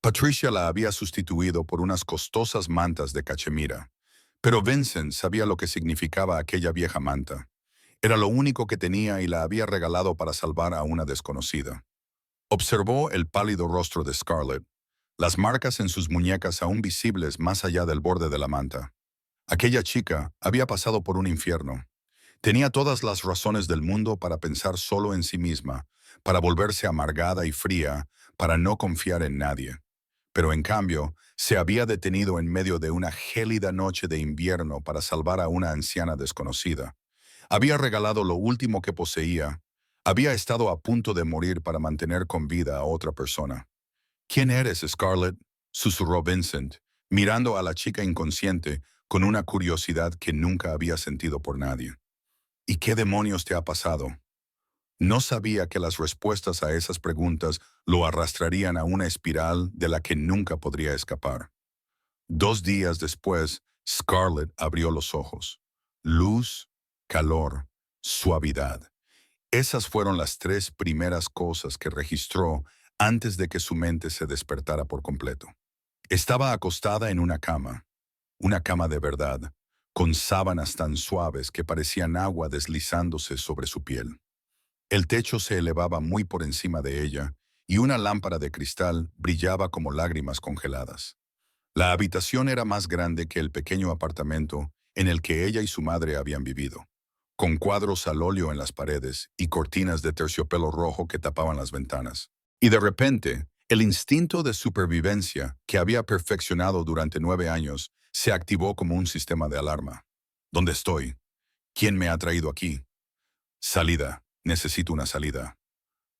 Patricia la había sustituido por unas costosas mantas de cachemira, pero Vincent sabía lo que significaba aquella vieja manta. Era lo único que tenía y la había regalado para salvar a una desconocida. Observó el pálido rostro de Scarlett, las marcas en sus muñecas aún visibles más allá del borde de la manta. Aquella chica había pasado por un infierno. Tenía todas las razones del mundo para pensar solo en sí misma, para volverse amargada y fría, para no confiar en nadie. Pero en cambio, se había detenido en medio de una gélida noche de invierno para salvar a una anciana desconocida. Había regalado lo último que poseía. Había estado a punto de morir para mantener con vida a otra persona. «¿Quién eres, Scarlett?», susurró Vincent, mirando a la chica inconsciente con una curiosidad que nunca había sentido por nadie. «¿Y qué demonios te ha pasado?». No sabía que las respuestas a esas preguntas lo arrastrarían a una espiral de la que nunca podría escapar. 2 días después, Scarlett abrió los ojos. Luz, calor, suavidad. Esas fueron las 3 primeras cosas que registró antes de que su mente se despertara por completo. Estaba acostada en una cama de verdad, con sábanas tan suaves que parecían agua deslizándose sobre su piel. El techo se elevaba muy por encima de ella y una lámpara de cristal brillaba como lágrimas congeladas. La habitación era más grande que el pequeño apartamento en el que ella y su madre habían vivido, con cuadros al óleo en las paredes y cortinas de terciopelo rojo que tapaban las ventanas. Y de repente, el instinto de supervivencia que había perfeccionado durante 9 años se activó como un sistema de alarma. ¿Dónde estoy? ¿Quién me ha traído aquí? Salida. Necesito una salida.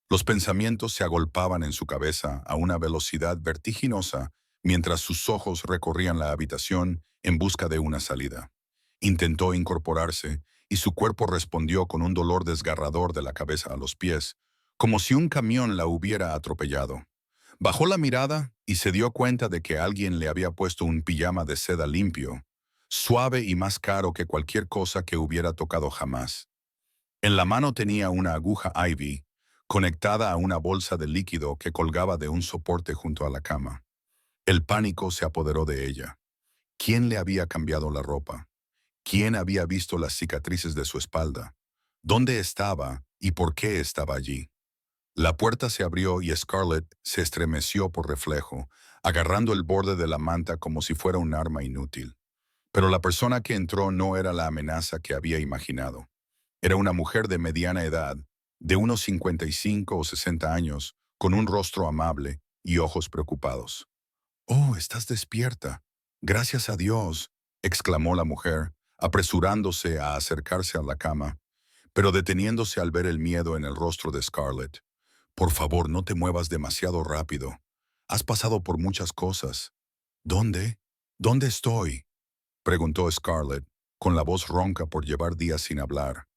Los pensamientos se agolpaban en su cabeza a una velocidad vertiginosa mientras sus ojos recorrían la habitación en busca de una salida. Intentó incorporarse y su cuerpo respondió con un dolor desgarrador de la cabeza a los pies, como si un camión la hubiera atropellado. Bajó la mirada y se dio cuenta de que alguien le había puesto un pijama de seda limpio, suave y más caro que cualquier cosa que hubiera tocado jamás. En la mano tenía una aguja Ivy, conectada a una bolsa de líquido que colgaba de un soporte junto a la cama. El pánico se apoderó de ella. ¿Quién le había cambiado la ropa? ¿Quién había visto las cicatrices de su espalda? ¿Dónde estaba y por qué estaba allí? La puerta se abrió y Scarlett se estremeció por reflejo, agarrando el borde de la manta como si fuera un arma inútil. Pero la persona que entró no era la amenaza que había imaginado. Era una mujer de mediana edad, de unos 55 o 60 años, con un rostro amable y ojos preocupados. «Oh, estás despierta. Gracias a Dios», exclamó la mujer, apresurándose a acercarse a la cama, pero deteniéndose al ver el miedo en el rostro de Scarlett. «Por favor, no te muevas demasiado rápido. Has pasado por muchas cosas». «¿Dónde? ¿Dónde estoy?», preguntó Scarlett, con la voz ronca por llevar días sin hablar.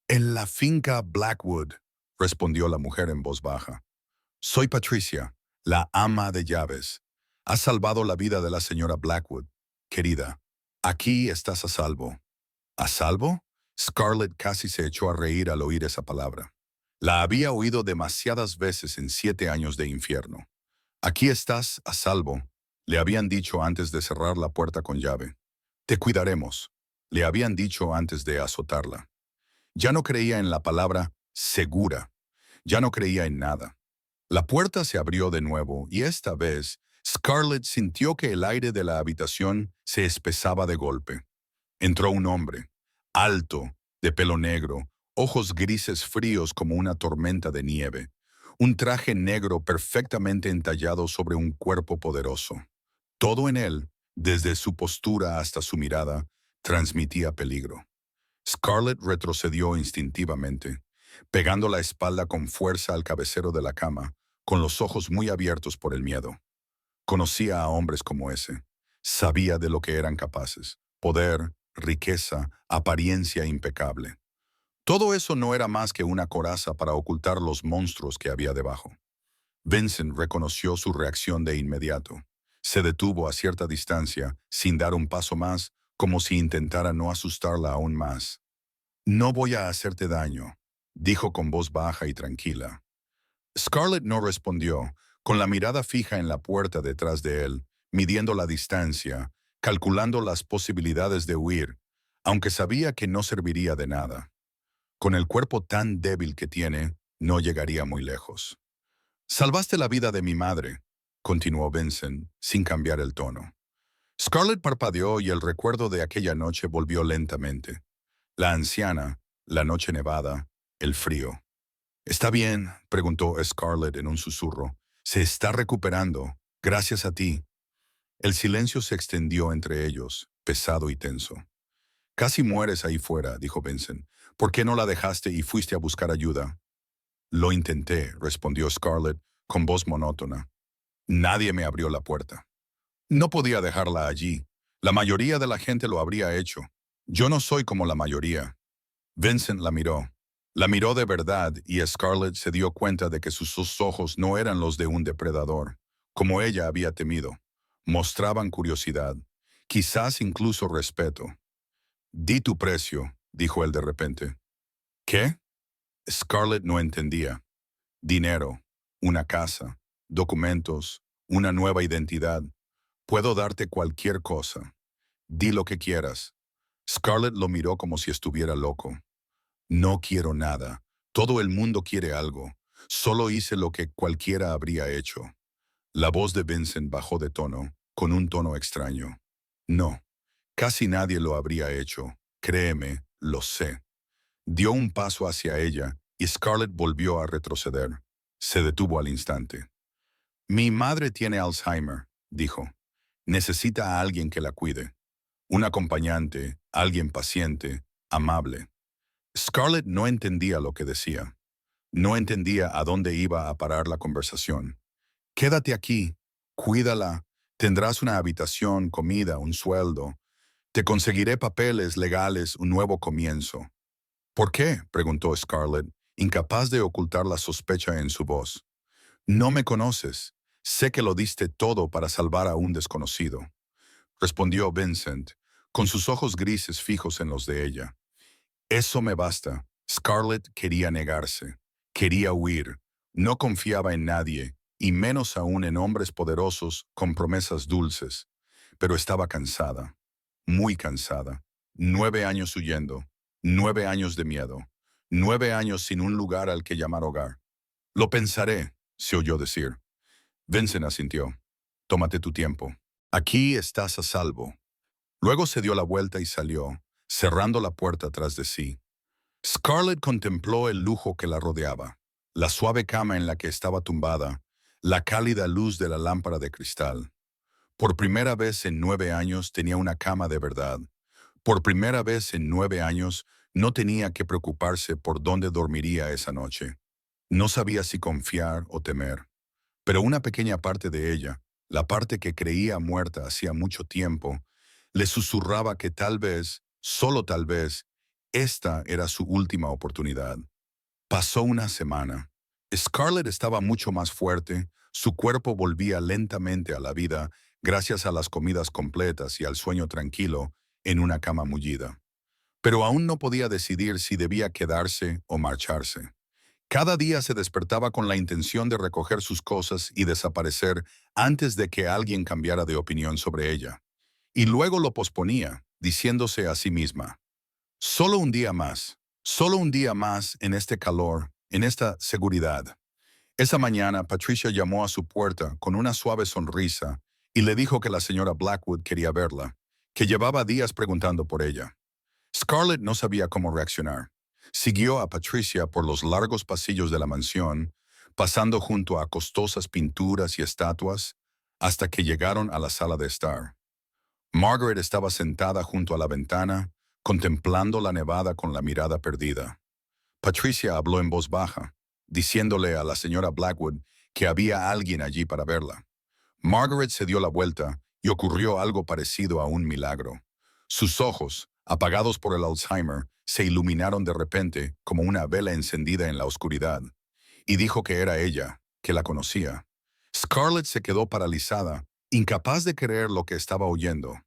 «En la finca Blackwood», respondió la mujer en voz baja. «Soy Patricia, la ama de llaves. Has salvado la vida de la señora Blackwood. Querida, aquí estás a salvo». ¿A salvo? Scarlett casi se echó a reír al oír esa palabra. La había oído demasiadas veces en 7 años de infierno. «Aquí estás a salvo», le habían dicho antes de cerrar la puerta con llave. «Te cuidaremos», le habían dicho antes de azotarla. Ya no creía en la palabra segura. Ya no creía en nada. La puerta se abrió de nuevo y esta vez Scarlett sintió que el aire de la habitación se espesaba de golpe. Entró un hombre, alto, de pelo negro, ojos grises fríos como una tormenta de nieve, un traje negro perfectamente entallado sobre un cuerpo poderoso. Todo en él, desde su postura hasta su mirada, transmitía peligro. Scarlett retrocedió instintivamente, pegando la espalda con fuerza al cabecero de la cama, con los ojos muy abiertos por el miedo. Conocía a hombres como ese. Sabía de lo que eran capaces. Poder, riqueza, apariencia impecable. Todo eso no era más que una coraza para ocultar los monstruos que había debajo. Vincent reconoció su reacción de inmediato. Se detuvo a cierta distancia, sin dar un paso más, como si intentara no asustarla aún más. «No voy a hacerte daño», dijo con voz baja y tranquila. Scarlett no respondió, con la mirada fija en la puerta detrás de él, midiendo la distancia, calculando las posibilidades de huir, aunque sabía que no serviría de nada. Con el cuerpo tan débil que tiene, no llegaría muy lejos. «Salvaste la vida de mi madre», continuó Vincent, sin cambiar el tono. Scarlett parpadeó y el recuerdo de aquella noche volvió lentamente. La anciana, la noche nevada, el frío. «¿Está bien?», preguntó Scarlett en un susurro. «Se está recuperando, gracias a ti». El silencio se extendió entre ellos, pesado y tenso. «Casi mueres ahí fuera», dijo Vincent. «¿Por qué no la dejaste y fuiste a buscar ayuda?» «Lo intenté», respondió Scarlett con voz monótona. «Nadie me abrió la puerta. No podía dejarla allí. La mayoría de la gente lo habría hecho. Yo no soy como la mayoría». Vincent la miró. La miró de verdad y Scarlett se dio cuenta de que sus ojos no eran los de un depredador, como ella había temido. Mostraban curiosidad, quizás incluso respeto. «Di tu precio», dijo él de repente. «¿Qué?». Scarlett no entendía. «Dinero, una casa, documentos, una nueva identidad. Puedo darte cualquier cosa. Di lo que quieras». Scarlett lo miró como si estuviera loco. No quiero nada. Todo el mundo quiere algo. Solo hice lo que cualquiera habría hecho. La voz de Vincent bajó de tono, con un tono extraño. No, casi nadie lo habría hecho. Créeme, lo sé. Dio un paso hacia ella y Scarlett volvió a retroceder. Se detuvo al instante. Mi madre tiene Alzheimer, dijo. Necesita a alguien que la cuide. Un acompañante, alguien paciente, amable. Scarlett no entendía lo que decía. No entendía a dónde iba a parar la conversación. Quédate aquí, cuídala, tendrás una habitación, comida, un sueldo. Te conseguiré papeles legales, un nuevo comienzo. ¿Por qué?, preguntó Scarlett, incapaz de ocultar la sospecha en su voz. No me conoces. Sé que lo diste todo para salvar a un desconocido, respondió Vincent, con sus ojos grises fijos en los de ella. Eso me basta. Scarlett quería negarse. Quería huir. No confiaba en nadie, y menos aún en hombres poderosos con promesas dulces. Pero estaba cansada. Muy cansada. 9 años huyendo. 9 años de miedo. 9 años sin un lugar al que llamar hogar. Lo pensaré, se oyó decir. Vincent asintió. Tómate tu tiempo. Aquí estás a salvo. Luego se dio la vuelta y salió, cerrando la puerta tras de sí. Scarlett contempló el lujo que la rodeaba, la suave cama en la que estaba tumbada, la cálida luz de la lámpara de cristal. Por primera vez en 9 años tenía una cama de verdad. Por primera vez en 9 años no tenía que preocuparse por dónde dormiría esa noche. No sabía si confiar o temer. Pero una pequeña parte de ella, la parte que creía muerta hacía mucho tiempo, le susurraba que tal vez, solo tal vez, esta era su última oportunidad. Pasó una semana. Scarlett estaba mucho más fuerte, su cuerpo volvía lentamente a la vida gracias a las comidas completas y al sueño tranquilo en una cama mullida. Pero aún no podía decidir si debía quedarse o marcharse. Cada día se despertaba con la intención de recoger sus cosas y desaparecer antes de que alguien cambiara de opinión sobre ella. Y luego lo posponía, diciéndose a sí misma, solo un día más en este calor, en esta seguridad. Esa mañana, Patricia llamó a su puerta con una suave sonrisa y le dijo que la señora Blackwood quería verla, que llevaba días preguntando por ella. Scarlett no sabía cómo reaccionar. Siguió a Patricia por los largos pasillos de la mansión, pasando junto a costosas pinturas y estatuas, hasta que llegaron a la sala de estar. Margaret estaba sentada junto a la ventana, contemplando la nevada con la mirada perdida. Patricia habló en voz baja, diciéndole a la señora Blackwood que había alguien allí para verla. Margaret se dio la vuelta y ocurrió algo parecido a un milagro. Sus ojos, apagados por el Alzheimer, se iluminaron de repente como una vela encendida en la oscuridad, y dijo que era ella, que la conocía. Scarlett se quedó paralizada, incapaz de creer lo que estaba oyendo.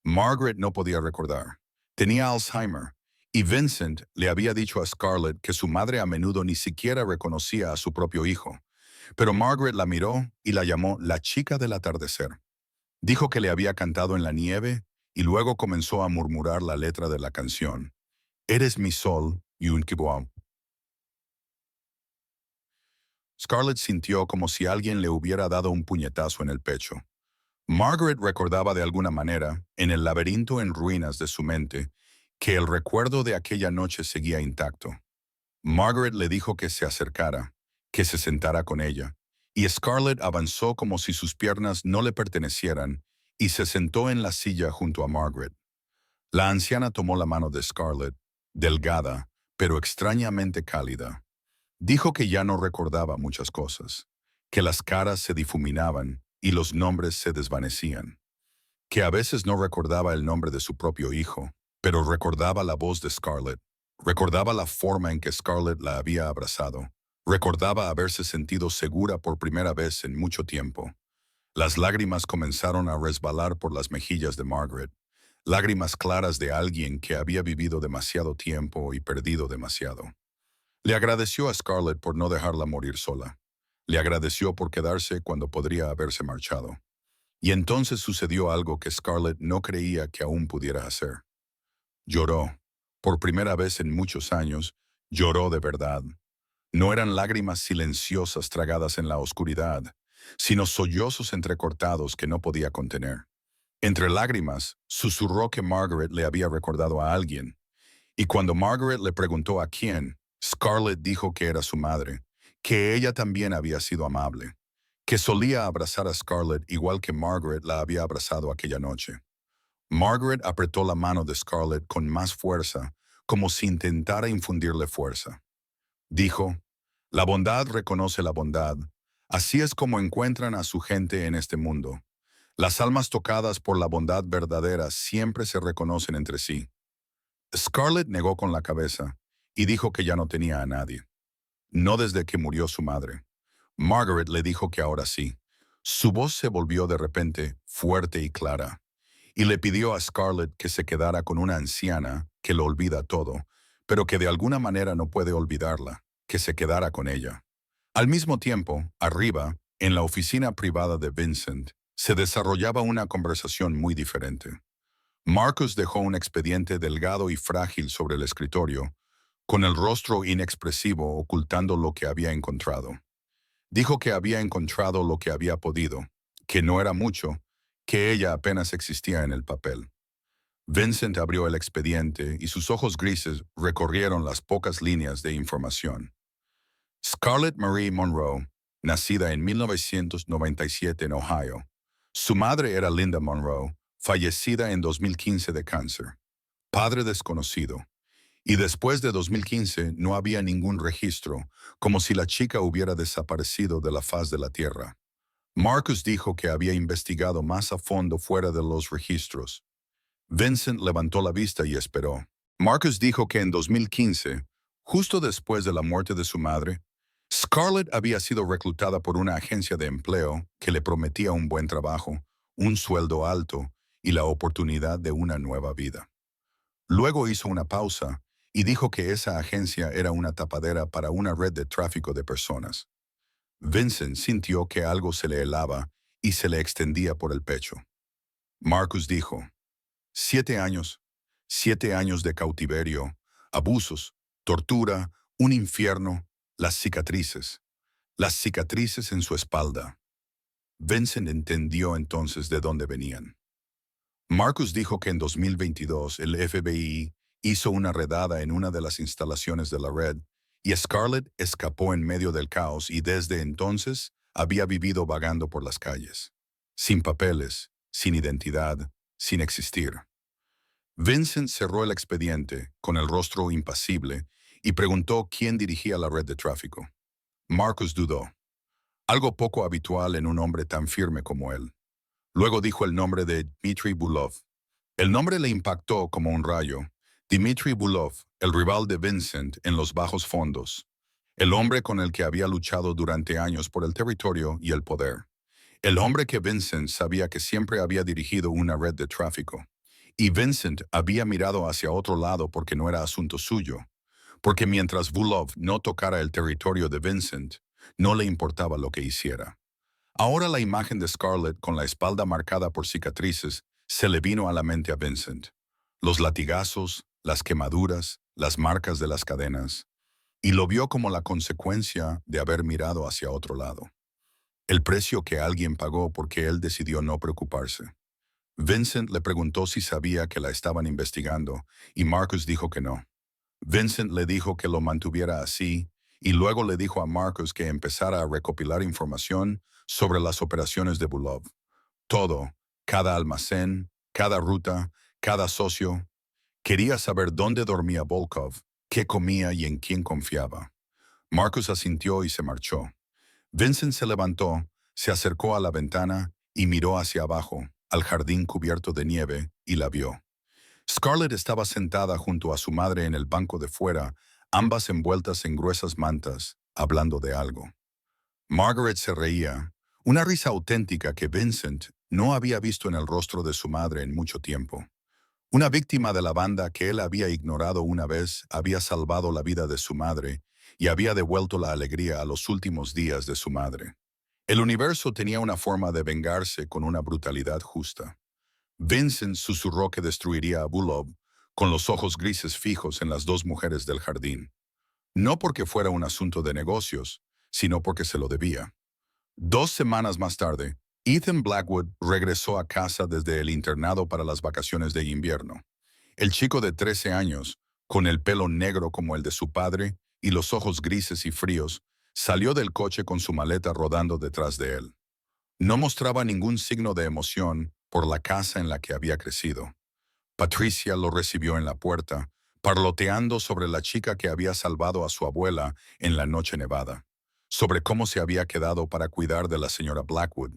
Margaret no podía recordar. Tenía Alzheimer, y Vincent le había dicho a Scarlett que su madre a menudo ni siquiera reconocía a su propio hijo. Pero Margaret la miró y la llamó la chica del atardecer. Dijo que le había cantado en la nieve y luego comenzó a murmurar la letra de la canción. Eres mi sol y un kiboam. Scarlett sintió como si alguien le hubiera dado un puñetazo en el pecho. Margaret recordaba de alguna manera, en el laberinto en ruinas de su mente, que el recuerdo de aquella noche seguía intacto. Margaret le dijo que se acercara, que se sentara con ella, y Scarlett avanzó como si sus piernas no le pertenecieran y se sentó en la silla junto a Margaret. La anciana tomó la mano de Scarlett, delgada, pero extrañamente cálida. Dijo que ya no recordaba muchas cosas, que las caras se difuminaban y los nombres se desvanecían, que a veces no recordaba el nombre de su propio hijo, pero recordaba la voz de Scarlett, recordaba la forma en que Scarlett la había abrazado, recordaba haberse sentido segura por primera vez en mucho tiempo. Las lágrimas comenzaron a resbalar por las mejillas de Margaret, lágrimas claras de alguien que había vivido demasiado tiempo y perdido demasiado. Le agradeció a Scarlett por no dejarla morir sola. Le agradeció por quedarse cuando podría haberse marchado. Y entonces sucedió algo que Scarlett no creía que aún pudiera hacer. Lloró. Por primera vez en muchos años, lloró de verdad. No eran lágrimas silenciosas tragadas en la oscuridad, sino sollozos entrecortados que no podía contener. Entre lágrimas, susurró que Margaret le había recordado a alguien, y cuando Margaret le preguntó a quién, Scarlett dijo que era su madre, que ella también había sido amable, que solía abrazar a Scarlett igual que Margaret la había abrazado aquella noche. Margaret apretó la mano de Scarlett con más fuerza, como si intentara infundirle fuerza. Dijo, la bondad reconoce la bondad. Así es como encuentran a su gente en este mundo. Las almas tocadas por la bondad verdadera siempre se reconocen entre sí. Scarlett negó con la cabeza y dijo que ya no tenía a nadie. No desde que murió su madre. Margaret le dijo que ahora sí. Su voz se volvió de repente fuerte y clara, y le pidió a Scarlett que se quedara con una anciana que lo olvida todo, pero que de alguna manera no puede olvidarla, que se quedara con ella. Al mismo tiempo, arriba, en la oficina privada de Vincent, se desarrollaba una conversación muy diferente. Marcus dejó un expediente delgado y frágil sobre el escritorio, con el rostro inexpresivo ocultando lo que había encontrado. Dijo que había encontrado lo que había podido, que no era mucho, que ella apenas existía en el papel. Vincent abrió el expediente y sus ojos grises recorrieron las pocas líneas de información. Scarlett Marie Monroe, nacida en 1997 en Ohio. Su madre era Linda Monroe, fallecida en 2015 de cáncer. Padre desconocido. Y después de 2015 no había ningún registro, como si la chica hubiera desaparecido de la faz de la tierra. Marcus dijo que había investigado más a fondo fuera de los registros. Vincent levantó la vista y esperó. Marcus dijo que en 2015, justo después de la muerte de su madre, Scarlett había sido reclutada por una agencia de empleo que le prometía un buen trabajo, un sueldo alto y la oportunidad de una nueva vida. Luego hizo una pausa y dijo que esa agencia era una tapadera para una red de tráfico de personas. Vincent sintió que algo se le helaba y se le extendía por el pecho. Marcus dijo, 7 años, 7 años de cautiverio, abusos, tortura, un infierno, las cicatrices en su espalda. Vincent entendió entonces de dónde venían. Marcus dijo que en 2022 el FBI hizo una redada en una de las instalaciones de la red y Scarlett escapó en medio del caos y desde entonces había vivido vagando por las calles, sin papeles, sin identidad, sin existir. Vincent cerró el expediente con el rostro impasible y preguntó quién dirigía la red de tráfico. Marcus dudó, algo poco habitual en un hombre tan firme como él. Luego dijo el nombre de Dmitry Bulov. El nombre le impactó como un rayo. Dmitry Bulov, el rival de Vincent en los bajos fondos. El hombre con el que había luchado durante años por el territorio y el poder. El hombre que Vincent sabía que siempre había dirigido una red de tráfico. Y Vincent había mirado hacia otro lado porque no era asunto suyo. Porque mientras Bulov no tocara el territorio de Vincent, no le importaba lo que hiciera. Ahora la imagen de Scarlett con la espalda marcada por cicatrices se le vino a la mente a Vincent. Los latigazos, las quemaduras, las marcas de las cadenas. Y lo vio como la consecuencia de haber mirado hacia otro lado. El precio que alguien pagó porque él decidió no preocuparse. Vincent le preguntó si sabía que la estaban investigando, y Marcus dijo que no. Vincent le dijo que lo mantuviera así, y luego le dijo a Marcus que empezara a recopilar información sobre las operaciones de Bulov. Todo, cada almacén, cada ruta, cada socio. Quería saber dónde dormía Volkov, qué comía y en quién confiaba. Marcus asintió y se marchó. Vincent se levantó, se acercó a la ventana y miró hacia abajo, al jardín cubierto de nieve, y la vio. Scarlett estaba sentada junto a su madre en el banco de fuera, ambas envueltas en gruesas mantas, hablando de algo. Margaret se reía, una risa auténtica que Vincent no había visto en el rostro de su madre en mucho tiempo. Una víctima de la banda que él había ignorado una vez había salvado la vida de su madre y había devuelto la alegría a los últimos días de su madre. El universo tenía una forma de vengarse con una brutalidad justa. Vincent susurró que destruiría a Bulov con los ojos grises fijos en las dos mujeres del jardín. No porque fuera un asunto de negocios, sino porque se lo debía. 2 semanas más tarde, Ethan Blackwood regresó a casa desde el internado para las vacaciones de invierno. El chico de 13 años, con el pelo negro como el de su padre y los ojos grises y fríos, salió del coche con su maleta rodando detrás de él. No mostraba ningún signo de emoción por la casa en la que había crecido. Patricia lo recibió en la puerta, parloteando sobre la chica que había salvado a su abuela en la noche nevada, sobre cómo se había quedado para cuidar de la señora Blackwood,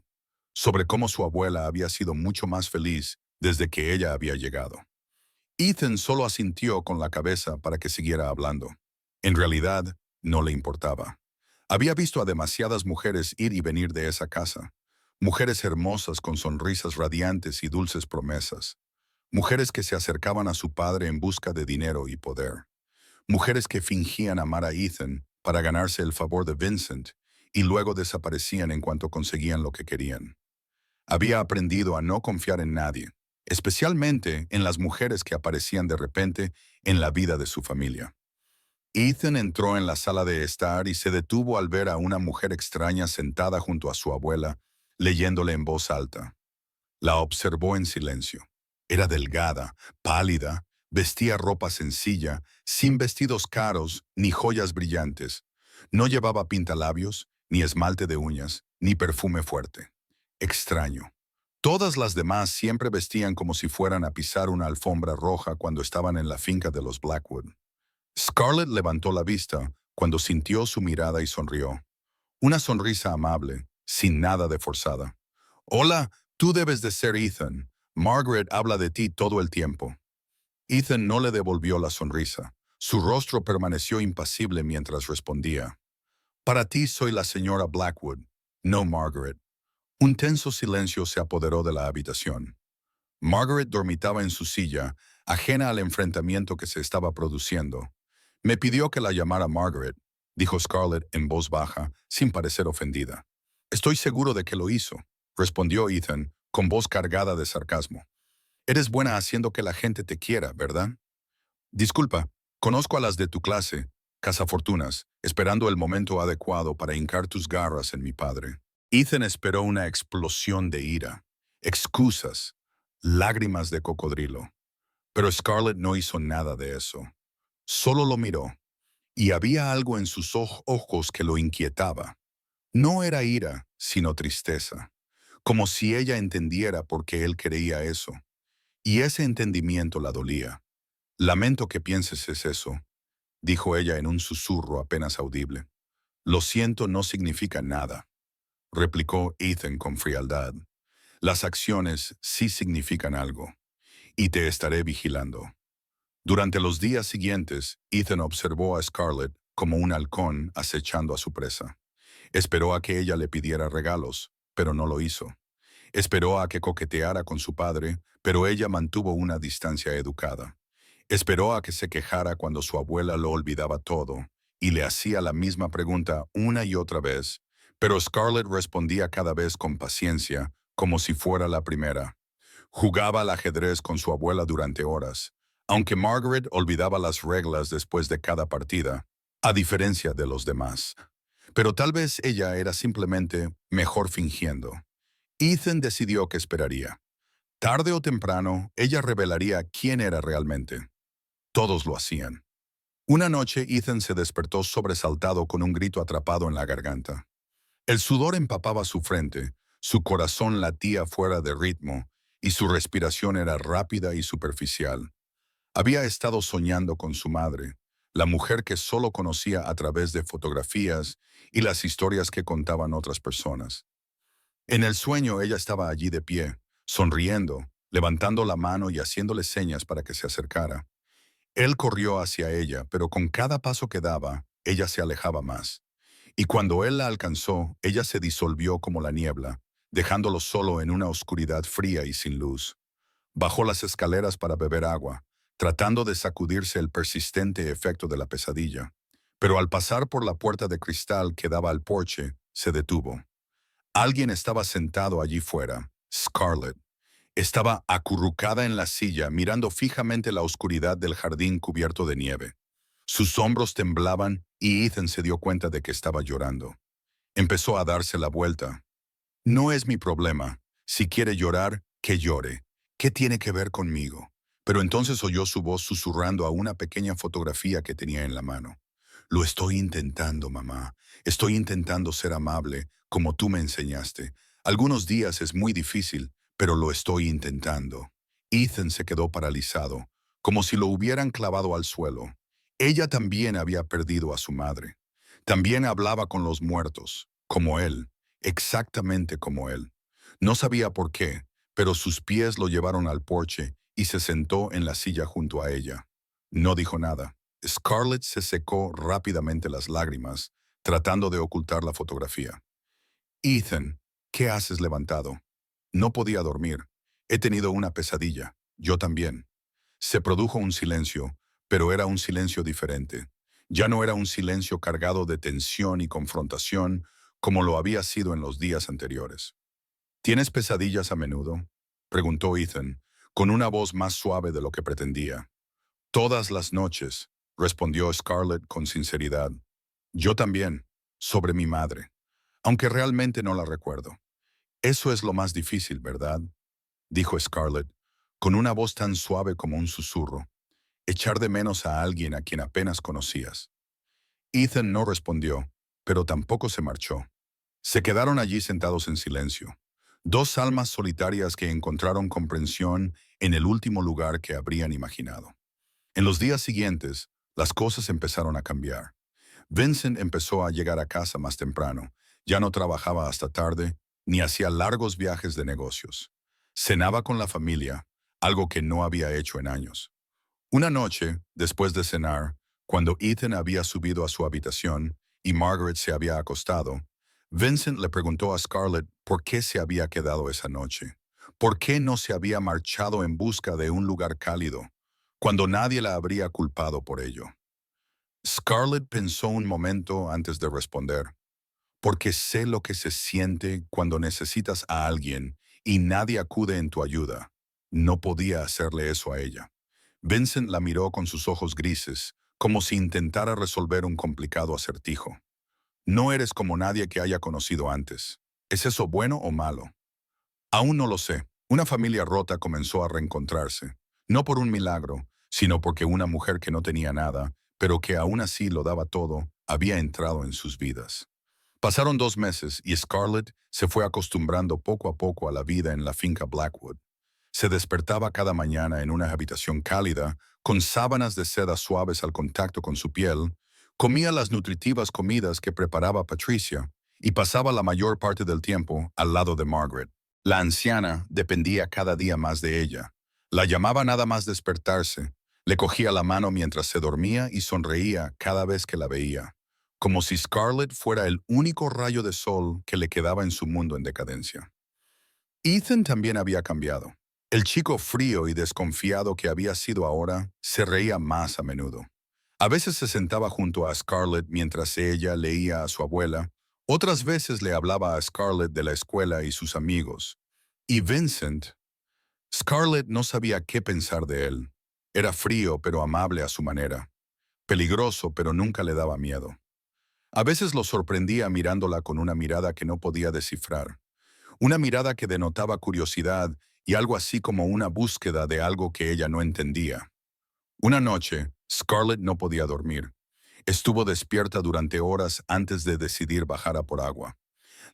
sobre cómo su abuela había sido mucho más feliz desde que ella había llegado. Ethan solo asintió con la cabeza para que siguiera hablando. En realidad, no le importaba. Había visto a demasiadas mujeres ir y venir de esa casa, mujeres hermosas con sonrisas radiantes y dulces promesas, mujeres que se acercaban a su padre en busca de dinero y poder, mujeres que fingían amar a Ethan para ganarse el favor de Vincent y luego desaparecían en cuanto conseguían lo que querían. Había aprendido a no confiar en nadie, especialmente en las mujeres que aparecían de repente en la vida de su familia. Ethan entró en la sala de estar y se detuvo al ver a una mujer extraña sentada junto a su abuela, leyéndole en voz alta. La observó en silencio. Era delgada, pálida, vestía ropa sencilla, sin vestidos caros ni joyas brillantes. No llevaba pintalabios, ni esmalte de uñas, ni perfume fuerte. Extraño. Todas las demás siempre vestían como si fueran a pisar una alfombra roja cuando estaban en la finca de los Blackwood. Scarlett levantó la vista cuando sintió su mirada y sonrió. Una sonrisa amable, sin nada de forzada. Hola, tú debes de ser Ethan. Margaret habla de ti todo el tiempo. Ethan no le devolvió la sonrisa. Su rostro permaneció impasible mientras respondía. Para ti soy la señora Blackwood, no Margaret. Un tenso silencio se apoderó de la habitación. Margaret dormitaba en su silla, ajena al enfrentamiento que se estaba produciendo. Me pidió que la llamara Margaret, dijo Scarlett en voz baja, sin parecer ofendida. Estoy seguro de que lo hizo, respondió Ethan, con voz cargada de sarcasmo. Eres buena haciendo que la gente te quiera, ¿verdad? Disculpa, conozco a las de tu clase, cazafortunas, esperando el momento adecuado para hincar tus garras en mi padre. Ethan esperó una explosión de ira, excusas, lágrimas de cocodrilo. Pero Scarlett no hizo nada de eso. Solo lo miró, y había algo en sus ojos que lo inquietaba. No era ira, sino tristeza, como si ella entendiera por qué él creía eso. Y ese entendimiento la dolía. Lamento que pienses es eso, dijo ella en un susurro apenas audible. Lo siento no significa nada, replicó Ethan con frialdad. Las acciones sí significan algo, y te estaré vigilando. Durante los días siguientes, Ethan observó a Scarlett como un halcón acechando a su presa. Esperó a que ella le pidiera regalos, pero no lo hizo. Esperó a que coqueteara con su padre, pero ella mantuvo una distancia educada. Esperó a que se quejara cuando su abuela lo olvidaba todo, y le hacía la misma pregunta una y otra vez, pero Scarlett respondía cada vez con paciencia, como si fuera la primera. Jugaba al ajedrez con su abuela durante horas, aunque Margaret olvidaba las reglas después de cada partida, a diferencia de los demás. Pero tal vez ella era simplemente mejor fingiendo. Ethan decidió que esperaría. Tarde o temprano, ella revelaría quién era realmente. Todos lo hacían. Una noche, Ethan se despertó sobresaltado con un grito atrapado en la garganta. El sudor empapaba su frente, su corazón latía fuera de ritmo, y su respiración era rápida y superficial. Había estado soñando con su madre, la mujer que solo conocía a través de fotografías y las historias que contaban otras personas. En el sueño ella estaba allí de pie, sonriendo, levantando la mano y haciéndole señas para que se acercara. Él corrió hacia ella, pero con cada paso que daba, ella se alejaba más. Y cuando él la alcanzó, ella se disolvió como la niebla, dejándolo solo en una oscuridad fría y sin luz. Bajó las escaleras para beber agua, tratando de sacudirse el persistente efecto de la pesadilla. Pero al pasar por la puerta de cristal que daba al porche, se detuvo. Alguien estaba sentado allí fuera, Scarlett. Estaba acurrucada en la silla, mirando fijamente la oscuridad del jardín cubierto de nieve. Sus hombros temblaban y Ethan se dio cuenta de que estaba llorando. Empezó a darse la vuelta. No es mi problema. Si quiere llorar, que llore. ¿Qué tiene que ver conmigo? Pero entonces oyó su voz susurrando a una pequeña fotografía que tenía en la mano. Lo estoy intentando, mamá. Estoy intentando ser amable, como tú me enseñaste. Algunos días es muy difícil, pero lo estoy intentando. Ethan se quedó paralizado, como si lo hubieran clavado al suelo. Ella también había perdido a su madre. También hablaba con los muertos, como él, exactamente como él. No sabía por qué, pero sus pies lo llevaron al porche y se sentó en la silla junto a ella. No dijo nada. Scarlett se secó rápidamente las lágrimas, tratando de ocultar la fotografía. Ethan, ¿qué haces levantado? No podía dormir. He tenido una pesadilla. Yo también. Se produjo un silencio, pero era un silencio diferente. Ya no era un silencio cargado de tensión y confrontación como lo había sido en los días anteriores. ¿Tienes pesadillas a menudo? Preguntó Ethan, con una voz más suave de lo que pretendía. Todas las noches, respondió Scarlett con sinceridad. Yo también, sobre mi madre, aunque realmente no la recuerdo. Eso es lo más difícil, ¿verdad? Dijo Scarlett, con una voz tan suave como un susurro. Echar de menos a alguien a quien apenas conocías. Ethan no respondió, pero tampoco se marchó. Se quedaron allí sentados en silencio. Dos almas solitarias que encontraron comprensión en el último lugar que habrían imaginado. En los días siguientes, las cosas empezaron a cambiar. Vincent empezó a llegar a casa más temprano. Ya no trabajaba hasta tarde, ni hacía largos viajes de negocios. Cenaba con la familia, algo que no había hecho en años. Una noche, después de cenar, cuando Ethan había subido a su habitación y Margaret se había acostado, Vincent le preguntó a Scarlett por qué se había quedado esa noche. ¿Por qué no se había marchado en busca de un lugar cálido, cuando nadie la habría culpado por ello? Scarlett pensó un momento antes de responder. Porque sé lo que se siente cuando necesitas a alguien y nadie acude en tu ayuda. No podía hacerle eso a ella. Vincent la miró con sus ojos grises, como si intentara resolver un complicado acertijo. No eres como nadie que haya conocido antes. ¿Es eso bueno o malo? Aún no lo sé. Una familia rota comenzó a reencontrarse, no por un milagro, sino porque una mujer que no tenía nada, pero que aún así lo daba todo, había entrado en sus vidas. Pasaron 2 meses y Scarlett se fue acostumbrando poco a poco a la vida en la finca Blackwood. Se despertaba cada mañana en una habitación cálida, con sábanas de seda suaves al contacto con su piel, comía las nutritivas comidas que preparaba Patricia y pasaba la mayor parte del tiempo al lado de Margaret. La anciana dependía cada día más de ella. La llamaba nada más despertarse, le cogía la mano mientras se dormía y sonreía cada vez que la veía, como si Scarlett fuera el único rayo de sol que le quedaba en su mundo en decadencia. Ethan también había cambiado. El chico frío y desconfiado que había sido ahora se reía más a menudo. A veces se sentaba junto a Scarlett mientras ella leía a su abuela, otras veces le hablaba a Scarlett de la escuela y sus amigos. Y Vincent, Scarlett no sabía qué pensar de él. Era frío pero amable a su manera, peligroso pero nunca le daba miedo. A veces lo sorprendía mirándola con una mirada que no podía descifrar. Una mirada que denotaba curiosidad y algo así como una búsqueda de algo que ella no entendía. Una noche, Scarlett no podía dormir. Estuvo despierta durante horas antes de decidir bajar a por agua.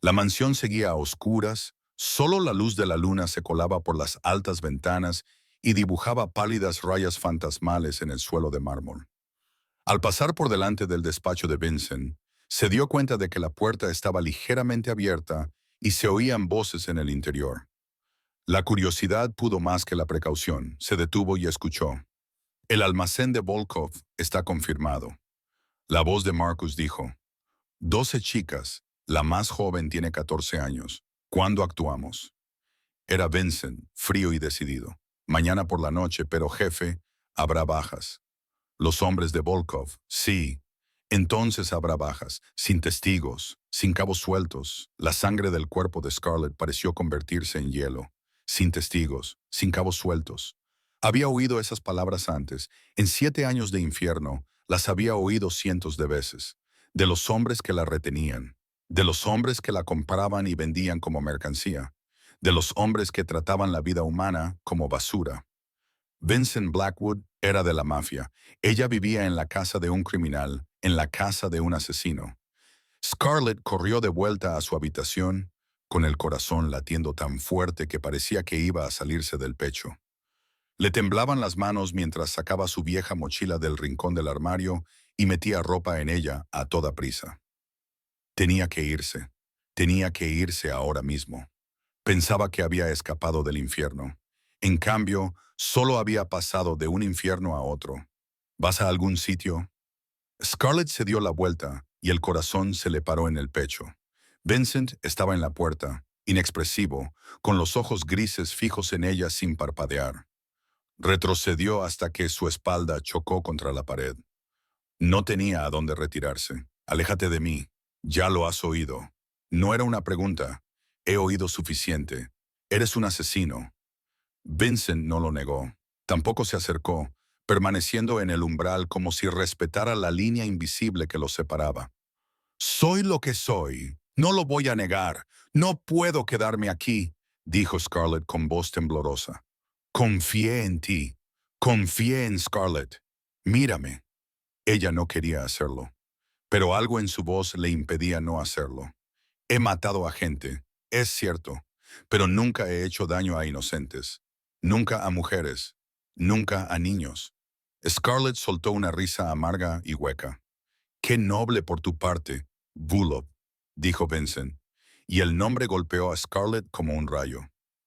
La mansión seguía a oscuras, solo la luz de la luna se colaba por las altas ventanas y dibujaba pálidas rayas fantasmales en el suelo de mármol. Al pasar por delante del despacho de Vincent, se dio cuenta de que la puerta estaba ligeramente abierta y se oían voces en el interior. La curiosidad pudo más que la precaución. Se detuvo y escuchó. El almacén de Volkov está confirmado. La voz de Marcus dijo, 12 chicas, la más joven tiene 14 años. ¿Cuándo actuamos? Era Vincent, frío y decidido. Mañana por la noche, pero jefe, habrá bajas. Los hombres de Volkov, sí. Entonces habrá bajas, sin testigos, sin cabos sueltos. La sangre del cuerpo de Scarlett pareció convertirse en hielo. sin testigos, sin cabos sueltos. Había oído esas palabras antes. En 7 años de infierno, las había oído cientos de veces. De los hombres que la retenían, de los hombres que la compraban y vendían como mercancía, de los hombres que trataban la vida humana como basura. Vincent Blackwood era de la mafia. Ella vivía en la casa de un criminal, en la casa de un asesino. Scarlett corrió de vuelta a su habitación, con el corazón latiendo tan fuerte que parecía que iba a salirse del pecho. Le temblaban las manos mientras sacaba su vieja mochila del rincón del armario y metía ropa en ella a toda prisa. Tenía que irse ahora mismo. Pensaba que había escapado del infierno. En cambio, solo había pasado de un infierno a otro. ¿Vas a algún sitio? Scarlett se dio la vuelta y el corazón se le paró en el pecho. Vincent estaba en la puerta, inexpresivo, con los ojos grises fijos en ella sin parpadear. Retrocedió hasta que su espalda chocó contra la pared. No tenía a dónde retirarse. Aléjate de mí. Ya lo has oído. No era una pregunta. He oído suficiente. Eres un asesino. Vincent no lo negó. Tampoco se acercó, permaneciendo en el umbral como si respetara la línea invisible que los separaba. Soy lo que soy. No lo voy a negar. No puedo quedarme aquí, dijo Scarlett con voz temblorosa. Confié en ti. Confié en Scarlett. Mírame. Ella no quería hacerlo, pero algo en su voz le impedía no hacerlo. He matado a gente, es cierto, pero nunca he hecho daño a inocentes. Nunca a mujeres. Nunca a niños. Scarlett soltó una risa amarga y hueca. Qué noble por tu parte, Bullock, dijo Vincent, y el nombre golpeó a Scarlett como un rayo.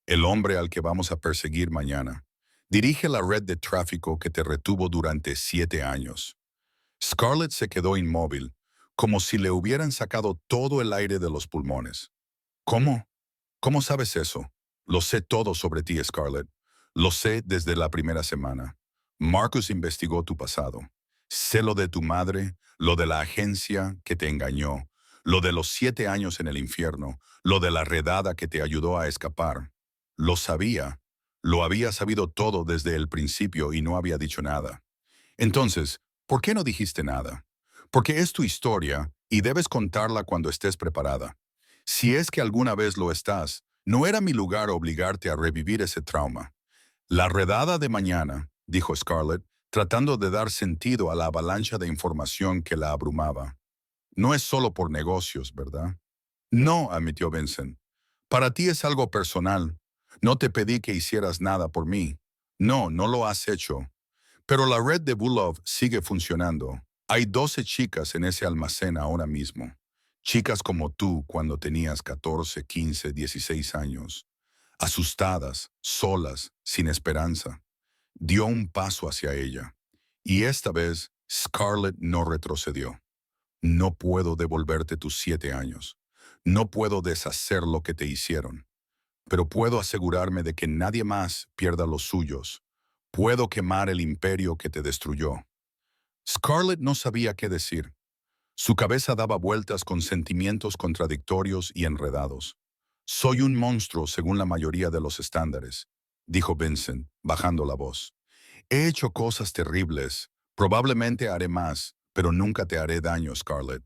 El hombre al que vamos a perseguir mañana. Dirige la red de tráfico que te retuvo durante 7 años. Scarlett se quedó inmóvil, como si le hubieran sacado todo el aire de los pulmones. ¿Cómo? ¿Cómo sabes eso? Lo sé todo sobre ti, Scarlett. Lo sé desde la primera semana. Marcus investigó tu pasado. Sé lo de tu madre, lo de la agencia que te engañó, lo de los 7 años en el infierno, lo de la redada que te ayudó a escapar. Lo sabía. Lo había sabido todo desde el principio y no había dicho nada. Entonces, ¿por qué no dijiste nada? Porque es tu historia y debes contarla cuando estés preparada. Si es que alguna vez lo estás, no era mi lugar obligarte a revivir ese trauma. La redada de mañana, dijo Scarlett, tratando de dar sentido a la avalancha de información que la abrumaba. No es solo por negocios, ¿verdad? No, admitió Vincent. Para ti es algo personal. No te pedí que hicieras nada por mí. No, no lo has hecho. Pero la red de Bulov sigue funcionando. Hay 12 chicas en ese almacén ahora mismo. Chicas como tú cuando tenías 14, 15, 16 años. Asustadas, solas, sin esperanza. Dio un paso hacia ella. Y esta vez, Scarlett no retrocedió. No puedo devolverte tus 7 años. No puedo deshacer lo que te hicieron. Pero puedo asegurarme de que nadie más pierda los suyos. Puedo quemar el imperio que te destruyó. Scarlett no sabía qué decir. Su cabeza daba vueltas con sentimientos contradictorios y enredados. Soy un monstruo según la mayoría de los estándares, dijo Vincent, bajando la voz. He hecho cosas terribles. Probablemente haré más, pero nunca te haré daño, Scarlett.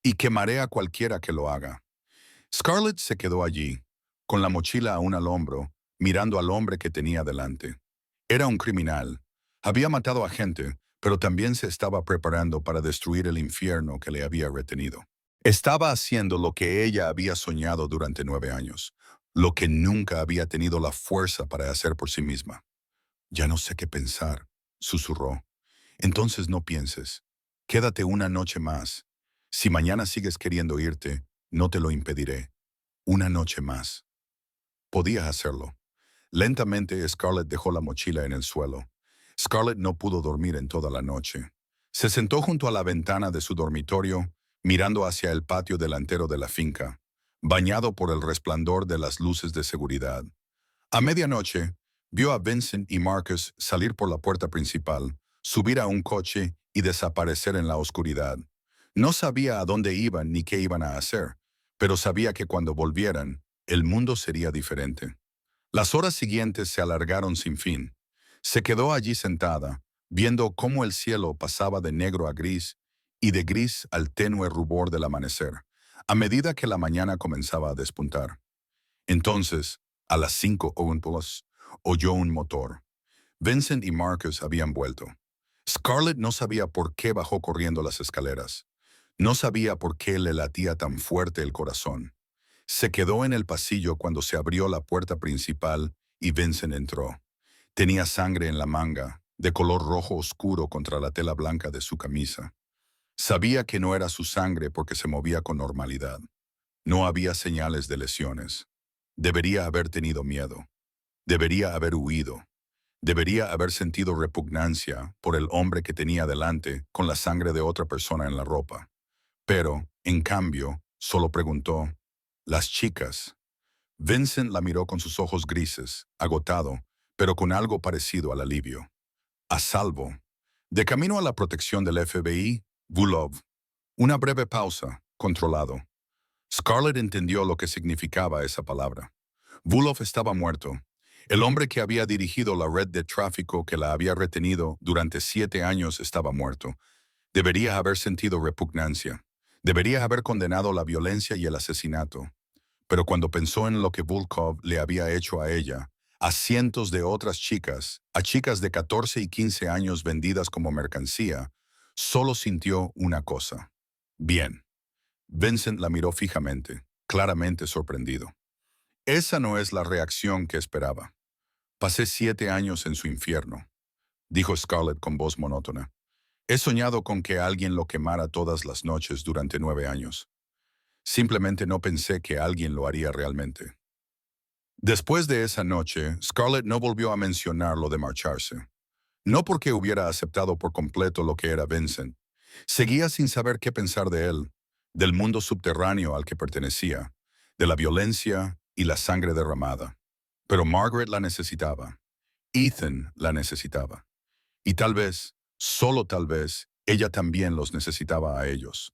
Y quemaré a cualquiera que lo haga. Scarlett se quedó allí, con la mochila aún al hombro, mirando al hombre que tenía delante. Era un criminal. Había matado a gente, pero también se estaba preparando para destruir el infierno que le había retenido. Estaba haciendo lo que ella había soñado durante 9 años, lo que nunca había tenido la fuerza para hacer por sí misma. Ya no sé qué pensar, susurró. Entonces no pienses. Quédate una noche más. Si mañana sigues queriendo irte, no te lo impediré. Una noche más. Podía hacerlo. Lentamente, Scarlett dejó la mochila en el suelo. Scarlett no pudo dormir en toda la noche. Se sentó junto a la ventana de su dormitorio, mirando hacia el patio delantero de la finca, bañado por el resplandor de las luces de seguridad. A medianoche, vio a Vincent y Marcus salir por la puerta principal, subir a un coche y desaparecer en la oscuridad. No sabía a dónde iban ni qué iban a hacer, pero sabía que cuando volvieran, el mundo sería diferente. Las horas siguientes se alargaron sin fin. Se quedó allí sentada, viendo cómo el cielo pasaba de negro a gris y de gris al tenue rubor del amanecer, a medida que la mañana comenzaba a despuntar. Entonces, a las 5:01, oyó un motor. Vincent y Marcus habían vuelto. Scarlett no sabía por qué bajó corriendo las escaleras. No sabía por qué le latía tan fuerte el corazón. Se quedó en el pasillo cuando se abrió la puerta principal y Vincent entró. Tenía sangre en la manga, de color rojo oscuro contra la tela blanca de su camisa. Sabía que no era su sangre porque se movía con normalidad. No había señales de lesiones. Debería haber tenido miedo. Debería haber huido. Debería haber sentido repugnancia por el hombre que tenía delante con la sangre de otra persona en la ropa. Pero, en cambio, solo preguntó, «¿Las chicas?» Vincent la miró con sus ojos grises, agotado, pero con algo parecido al alivio. A salvo. De camino a la protección del FBI, Vulov. Una breve pausa, controlado. Scarlett entendió lo que significaba esa palabra. Vulov estaba muerto. El hombre que había dirigido la red de tráfico que la había retenido durante 7 años estaba muerto. Debería haber sentido repugnancia. Debería haber condenado la violencia y el asesinato. Pero cuando pensó en lo que Volkov le había hecho a ella, a cientos de otras chicas, a chicas de 14 y 15 años vendidas como mercancía, solo sintió una cosa. Bien. Vincent la miró fijamente, claramente sorprendido. Esa no es la reacción que esperaba. Pasé 7 años en su infierno, dijo Scarlett con voz monótona. He soñado con que alguien lo quemara todas las noches durante 9 años. Simplemente no pensé que alguien lo haría realmente. Después de esa noche, Scarlett no volvió a mencionar lo de marcharse. No porque hubiera aceptado por completo lo que era Vincent. Seguía sin saber qué pensar de él, del mundo subterráneo al que pertenecía, de la violencia y la sangre derramada. Pero Margaret la necesitaba. Ethan la necesitaba. Y tal vez, solo tal vez, ella también los necesitaba a ellos.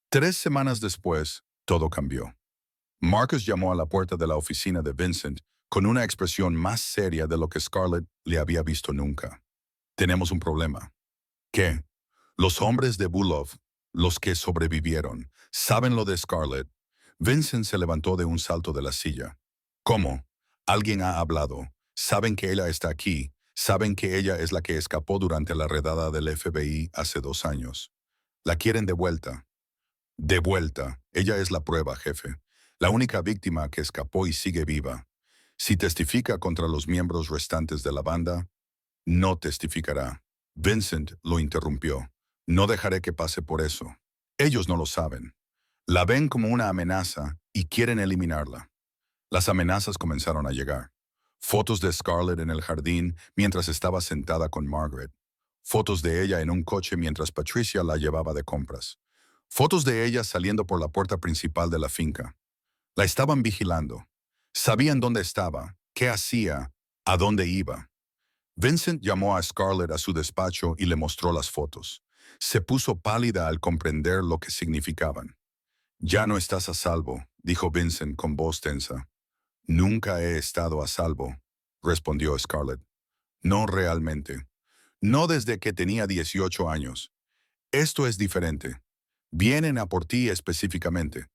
3 semanas después, todo cambió. Marcus llamó a la puerta de la oficina de Vincent con una expresión más seria de lo que Scarlett le había visto nunca. Tenemos un problema. ¿Qué? Los hombres de Vulov, los que sobrevivieron, saben lo de Scarlett. Vincent se levantó de un salto de la silla. ¿Cómo? Alguien ha hablado. Saben que ella está aquí. Saben que ella es la que escapó durante la redada del FBI hace 2 años. La quieren de vuelta. De vuelta. Ella es la prueba, jefe. La única víctima que escapó y sigue viva. Si testifica contra los miembros restantes de la banda, no testificará. Vincent lo interrumpió. No dejaré que pase por eso. Ellos no lo saben. La ven como una amenaza y quieren eliminarla. Las amenazas comenzaron a llegar. Fotos de Scarlett en el jardín mientras estaba sentada con Margaret. Fotos de ella en un coche mientras Patricia la llevaba de compras. Fotos de ella saliendo por la puerta principal de la finca. La estaban vigilando. Sabían dónde estaba, qué hacía, a dónde iba. Vincent llamó a Scarlett a su despacho y le mostró las fotos. Se puso pálida al comprender lo que significaban. «Ya no estás a salvo», dijo Vincent con voz tensa. «Nunca he estado a salvo», respondió Scarlett. «No realmente. No desde que tenía 18 años. Esto es diferente. Vienen a por ti específicamente.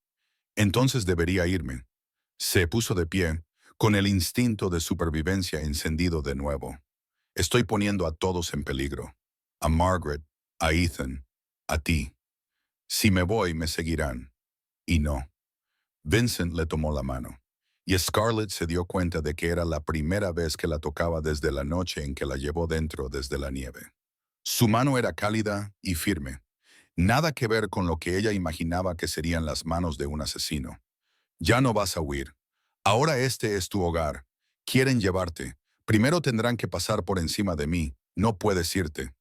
Entonces debería irme». Se puso de pie, con el instinto de supervivencia encendido de nuevo. «Estoy poniendo a todos en peligro. A Margaret, a Ethan, a ti. Si me voy, me seguirán». Y no. Vincent le tomó la mano. Y Scarlett se dio cuenta de que era la primera vez que la tocaba desde la noche en que la llevó dentro desde la nieve. Su mano era cálida y firme. Nada que ver con lo que ella imaginaba que serían las manos de un asesino. «Ya no vas a huir. Ahora este es tu hogar. Quieren llevarte. Primero tendrán que pasar por encima de mí. No puedes irte».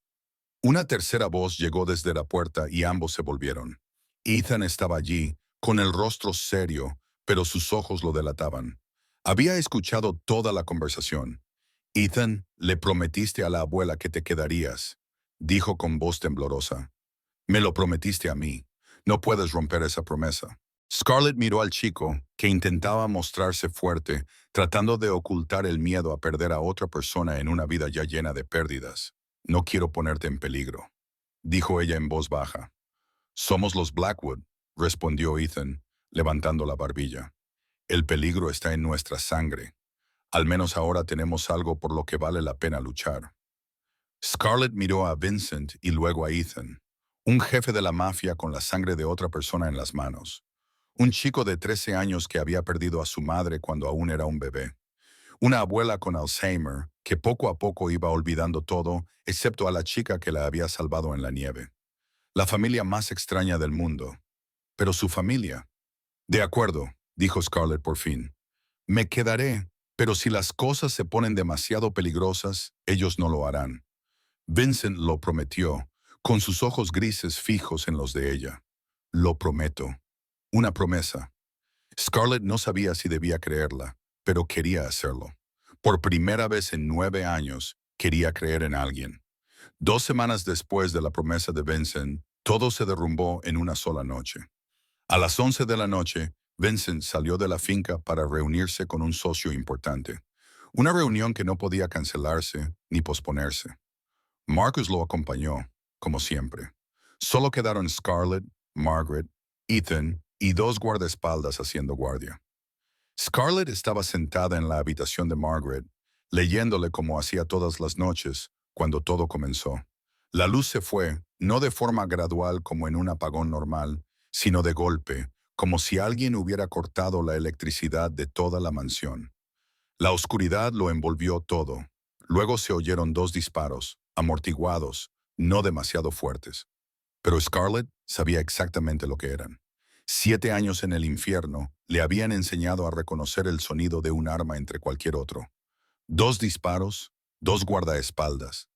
Una tercera voz llegó desde la puerta y ambos se volvieron. Ethan estaba allí, con el rostro serio, pero sus ojos lo delataban. Había escuchado toda la conversación. «Ethan, le prometiste a la abuela que te quedarías», dijo con voz temblorosa. «Me lo prometiste a mí. No puedes romper esa promesa». Scarlett miró al chico, que intentaba mostrarse fuerte, tratando de ocultar el miedo a perder a otra persona en una vida ya llena de pérdidas. No quiero ponerte en peligro, dijo ella en voz baja. Somos los Blackwood, respondió Ethan, levantando la barbilla. El peligro está en nuestra sangre. Al menos ahora tenemos algo por lo que vale la pena luchar. Scarlett miró a Vincent y luego a Ethan, un jefe de la mafia con la sangre de otra persona en las manos. Un chico de 13 años que había perdido a su madre cuando aún era un bebé. Una abuela con Alzheimer que poco a poco iba olvidando todo, excepto a la chica que la había salvado en la nieve. La familia más extraña del mundo. Pero su familia. De acuerdo, dijo Scarlett por fin. Me quedaré, pero si las cosas se ponen demasiado peligrosas, ellos no lo harán. Vincent lo prometió, con sus ojos grises fijos en los de ella. Lo prometo. Una promesa. Scarlett no sabía si debía creerla, pero quería hacerlo. Por primera vez en 9 años, quería creer en alguien. 2 semanas después de la promesa de Vincent, todo se derrumbó en una sola noche. A las 11 de la noche, Vincent salió de la finca para reunirse con un socio importante. Una reunión que no podía cancelarse ni posponerse. Marcus lo acompañó, como siempre. Solo quedaron Scarlett, Margaret, Ethan y 2 guardaespaldas haciendo guardia. Scarlett estaba sentada en la habitación de Margaret, leyéndole como hacía todas las noches, cuando todo comenzó. La luz se fue, no de forma gradual como en un apagón normal, sino de golpe, como si alguien hubiera cortado la electricidad de toda la mansión. La oscuridad lo envolvió todo. Luego se oyeron 2 disparos, amortiguados, no demasiado fuertes. Pero Scarlett sabía exactamente lo que eran. 7 años en el infierno le habían enseñado a reconocer el sonido de un arma entre cualquier otro. 2 disparos, 2 guardaespaldas.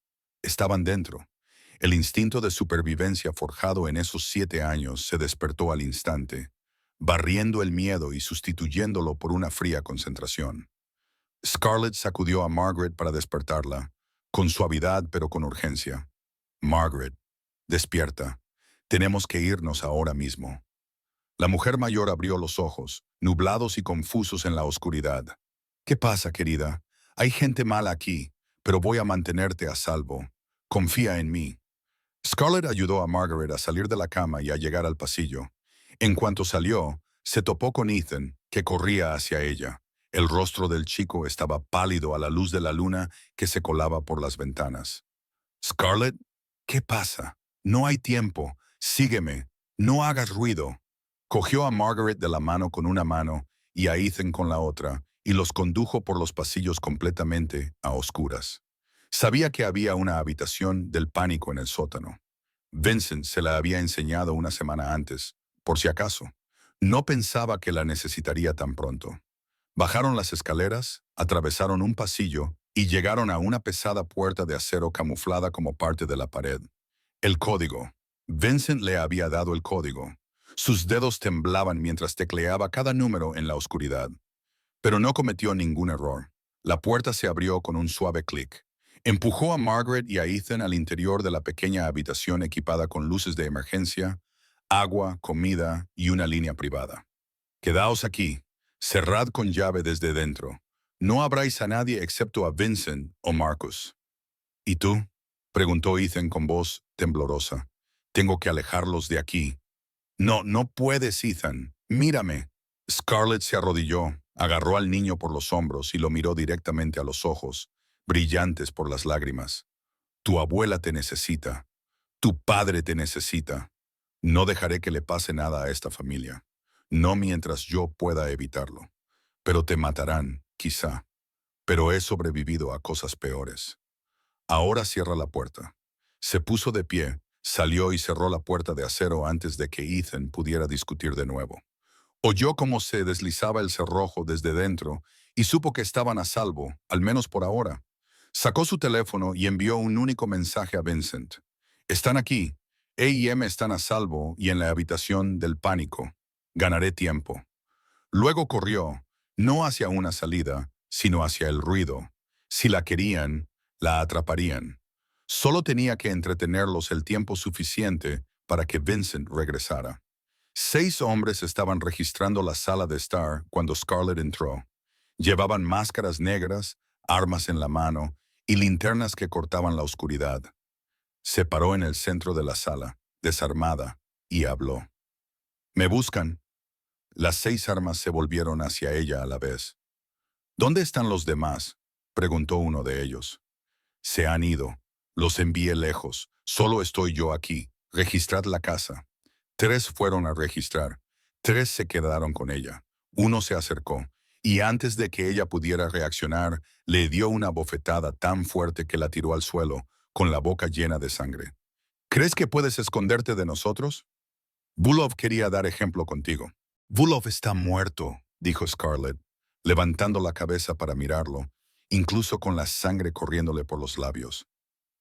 Estaban dentro. El instinto de supervivencia forjado en esos 7 años se despertó al instante, barriendo el miedo y sustituyéndolo por una fría concentración. Scarlett sacudió a Margaret para despertarla, con suavidad pero con urgencia. Margaret, despierta. Tenemos que irnos ahora mismo. La mujer mayor abrió los ojos, nublados y confusos en la oscuridad. ¿Qué pasa, querida? Hay gente mala aquí, pero voy a mantenerte a salvo. Confía en mí. Scarlett ayudó a Margaret a salir de la cama y a llegar al pasillo. En cuanto salió, se topó con Ethan, que corría hacia ella. El rostro del chico estaba pálido a la luz de la luna que se colaba por las ventanas. Scarlett, ¿qué pasa? No hay tiempo. Sígueme. No hagas ruido. Cogió a Margaret de la mano con una mano y a Ethan con la otra, y los condujo por los pasillos completamente a oscuras. Sabía que había una habitación del pánico en el sótano. Vincent se la había enseñado una semana antes, por si acaso. No pensaba que la necesitaría tan pronto. Bajaron las escaleras, atravesaron un pasillo y llegaron a una pesada puerta de acero camuflada como parte de la pared. El código. Vincent le había dado el código. Sus dedos temblaban mientras tecleaba cada número en la oscuridad. Pero no cometió ningún error. La puerta se abrió con un suave clic. Empujó a Margaret y a Ethan al interior de la pequeña habitación equipada con luces de emergencia, agua, comida y una línea privada. Quedaos aquí. Cerrad con llave desde dentro. No abráis a nadie excepto a Vincent o Marcus. ¿Y tú? Preguntó Ethan con voz temblorosa. Tengo que alejarlos de aquí. No, no puedes, Ethan. Mírame. Scarlett se arrodilló, agarró al niño por los hombros y lo miró directamente a los ojos, brillantes por las lágrimas. Tu abuela te necesita. Tu padre te necesita. No dejaré que le pase nada a esta familia. No mientras yo pueda evitarlo. Pero te matarán, quizá. Pero he sobrevivido a cosas peores. Ahora cierra la puerta. Se puso de pie, salió y cerró la puerta de acero antes de que Ethan pudiera discutir de nuevo. Oyó cómo se deslizaba el cerrojo desde dentro y supo que estaban a salvo, al menos por ahora. Sacó su teléfono y envió un único mensaje a Vincent. Están aquí. E y M están a salvo y en la habitación del pánico. Ganaré tiempo. Luego corrió, no hacia una salida, sino hacia el ruido. Si la querían, la atraparían. Solo tenía que entretenerlos el tiempo suficiente para que Vincent regresara. 6 hombres estaban registrando la sala de estar cuando Scarlett entró. Llevaban máscaras negras, armas en la mano y linternas que cortaban la oscuridad. Se paró en el centro de la sala, desarmada, y habló. «Me buscan». Las 6 armas se volvieron hacia ella a la vez. «¿Dónde están los demás?», preguntó uno de ellos. «Se han ido. Los envié lejos. Solo estoy yo aquí. Registrad la casa». 3 fueron a registrar. 3 se quedaron con ella. Uno se acercó, y antes de que ella pudiera reaccionar, le dio una bofetada tan fuerte que la tiró al suelo, con la boca llena de sangre. «¿Crees que puedes esconderte de nosotros? Bulov quería dar ejemplo contigo». «Bulov está muerto», dijo Scarlett, levantando la cabeza para mirarlo, incluso con la sangre corriéndole por los labios.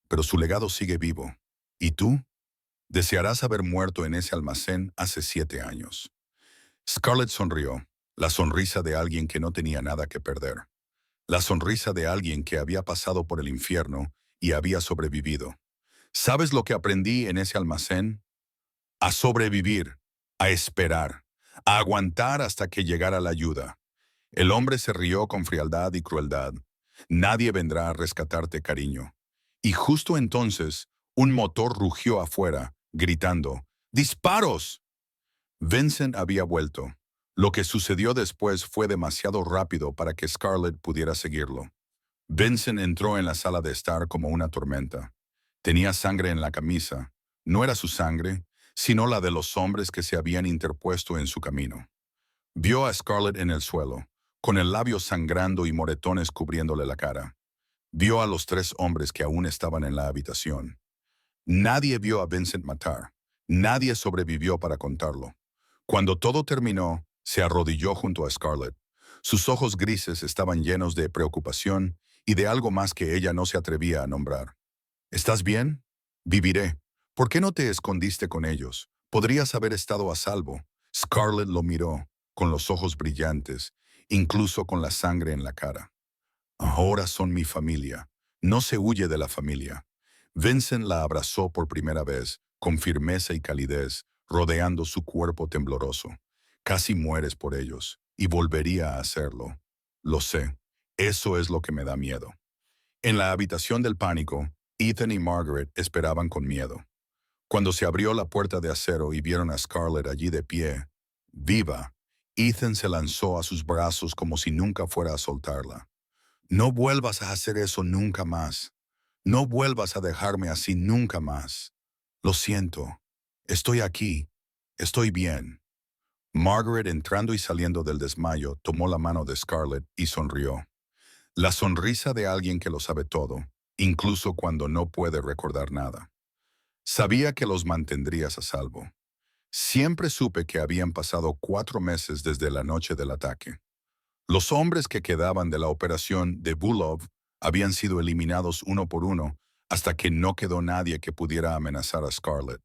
«Pero su legado sigue vivo. ¿Y tú? Desearás haber muerto en ese almacén hace 7 años». Scarlett sonrió, la sonrisa de alguien que no tenía nada que perder. La sonrisa de alguien que había pasado por el infierno y había sobrevivido. ¿Sabes lo que aprendí en ese almacén? A sobrevivir, a esperar, a aguantar hasta que llegara la ayuda. El hombre se rió con frialdad y crueldad. «Nadie vendrá a rescatarte, cariño». Y justo entonces, un motor rugió afuera, gritando, «¡Disparos!». Vincent había vuelto. Lo que sucedió después fue demasiado rápido para que Scarlett pudiera seguirlo. Vincent entró en la sala de estar como una tormenta. Tenía sangre en la camisa. No era su sangre, sino la de los hombres que se habían interpuesto en su camino. Vio a Scarlett en el suelo, con el labio sangrando y moretones cubriéndole la cara. Vio a los 3 hombres que aún estaban en la habitación. Nadie vio a Vincent matar. Nadie sobrevivió para contarlo. Cuando todo terminó, se arrodilló junto a Scarlett. Sus ojos grises estaban llenos de preocupación y de algo más que ella no se atrevía a nombrar. «¿Estás bien? Viviré. ¿Por qué no te escondiste con ellos? Podrías haber estado a salvo». Scarlett lo miró, con los ojos brillantes, incluso con la sangre en la cara. «Ahora son mi familia. No se huye de la familia». Vincent la abrazó por primera vez, con firmeza y calidez, rodeando su cuerpo tembloroso. «Casi mueres por ellos, y volvería a hacerlo. Lo sé. Eso es lo que me da miedo». En la habitación del pánico, Ethan y Margaret esperaban con miedo. Cuando se abrió la puerta de acero y vieron a Scarlett allí de pie, viva, Ethan se lanzó a sus brazos como si nunca fuera a soltarla. «No vuelvas a hacer eso nunca más. No vuelvas a dejarme así nunca más. Lo siento. Estoy aquí. Estoy bien». Margaret, entrando y saliendo del desmayo, tomó la mano de Scarlett y sonrió. La sonrisa de alguien que lo sabe todo, incluso cuando no puede recordar nada. «Sabía que los mantendrías a salvo. Siempre supe que habían pasado 4 meses desde la noche del ataque. Los hombres que quedaban de la operación de Bulov habían sido eliminados uno por uno hasta que no quedó nadie que pudiera amenazar a Scarlett.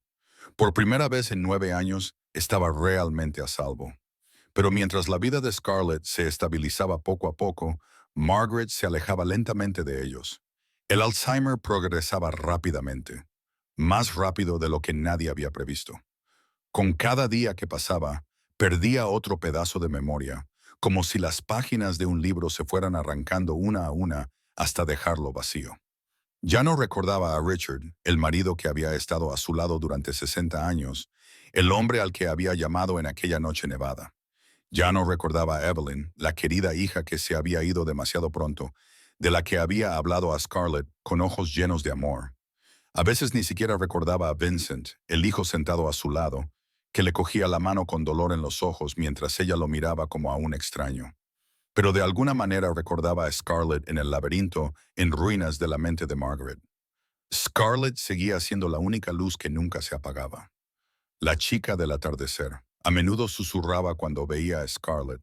Por primera vez en 9 años, estaba realmente a salvo. Pero mientras la vida de Scarlett se estabilizaba poco a poco, Margaret se alejaba lentamente de ellos. El Alzheimer progresaba rápidamente, más rápido de lo que nadie había previsto. Con cada día que pasaba, perdía otro pedazo de memoria, como si las páginas de un libro se fueran arrancando una a una hasta dejarlo vacío. Ya no recordaba a Richard, el marido que había estado a su lado durante 60 años, el hombre al que había llamado en aquella noche nevada. Ya no recordaba a Evelyn, la querida hija que se había ido demasiado pronto, de la que había hablado a Scarlett con ojos llenos de amor. A veces ni siquiera recordaba a Vincent, el hijo sentado a su lado, que le cogía la mano con dolor en los ojos mientras ella lo miraba como a un extraño. Pero de alguna manera recordaba a Scarlett en el laberinto en ruinas de la mente de Margaret. Scarlett seguía siendo la única luz que nunca se apagaba. La chica del atardecer. A menudo susurraba cuando veía a Scarlett.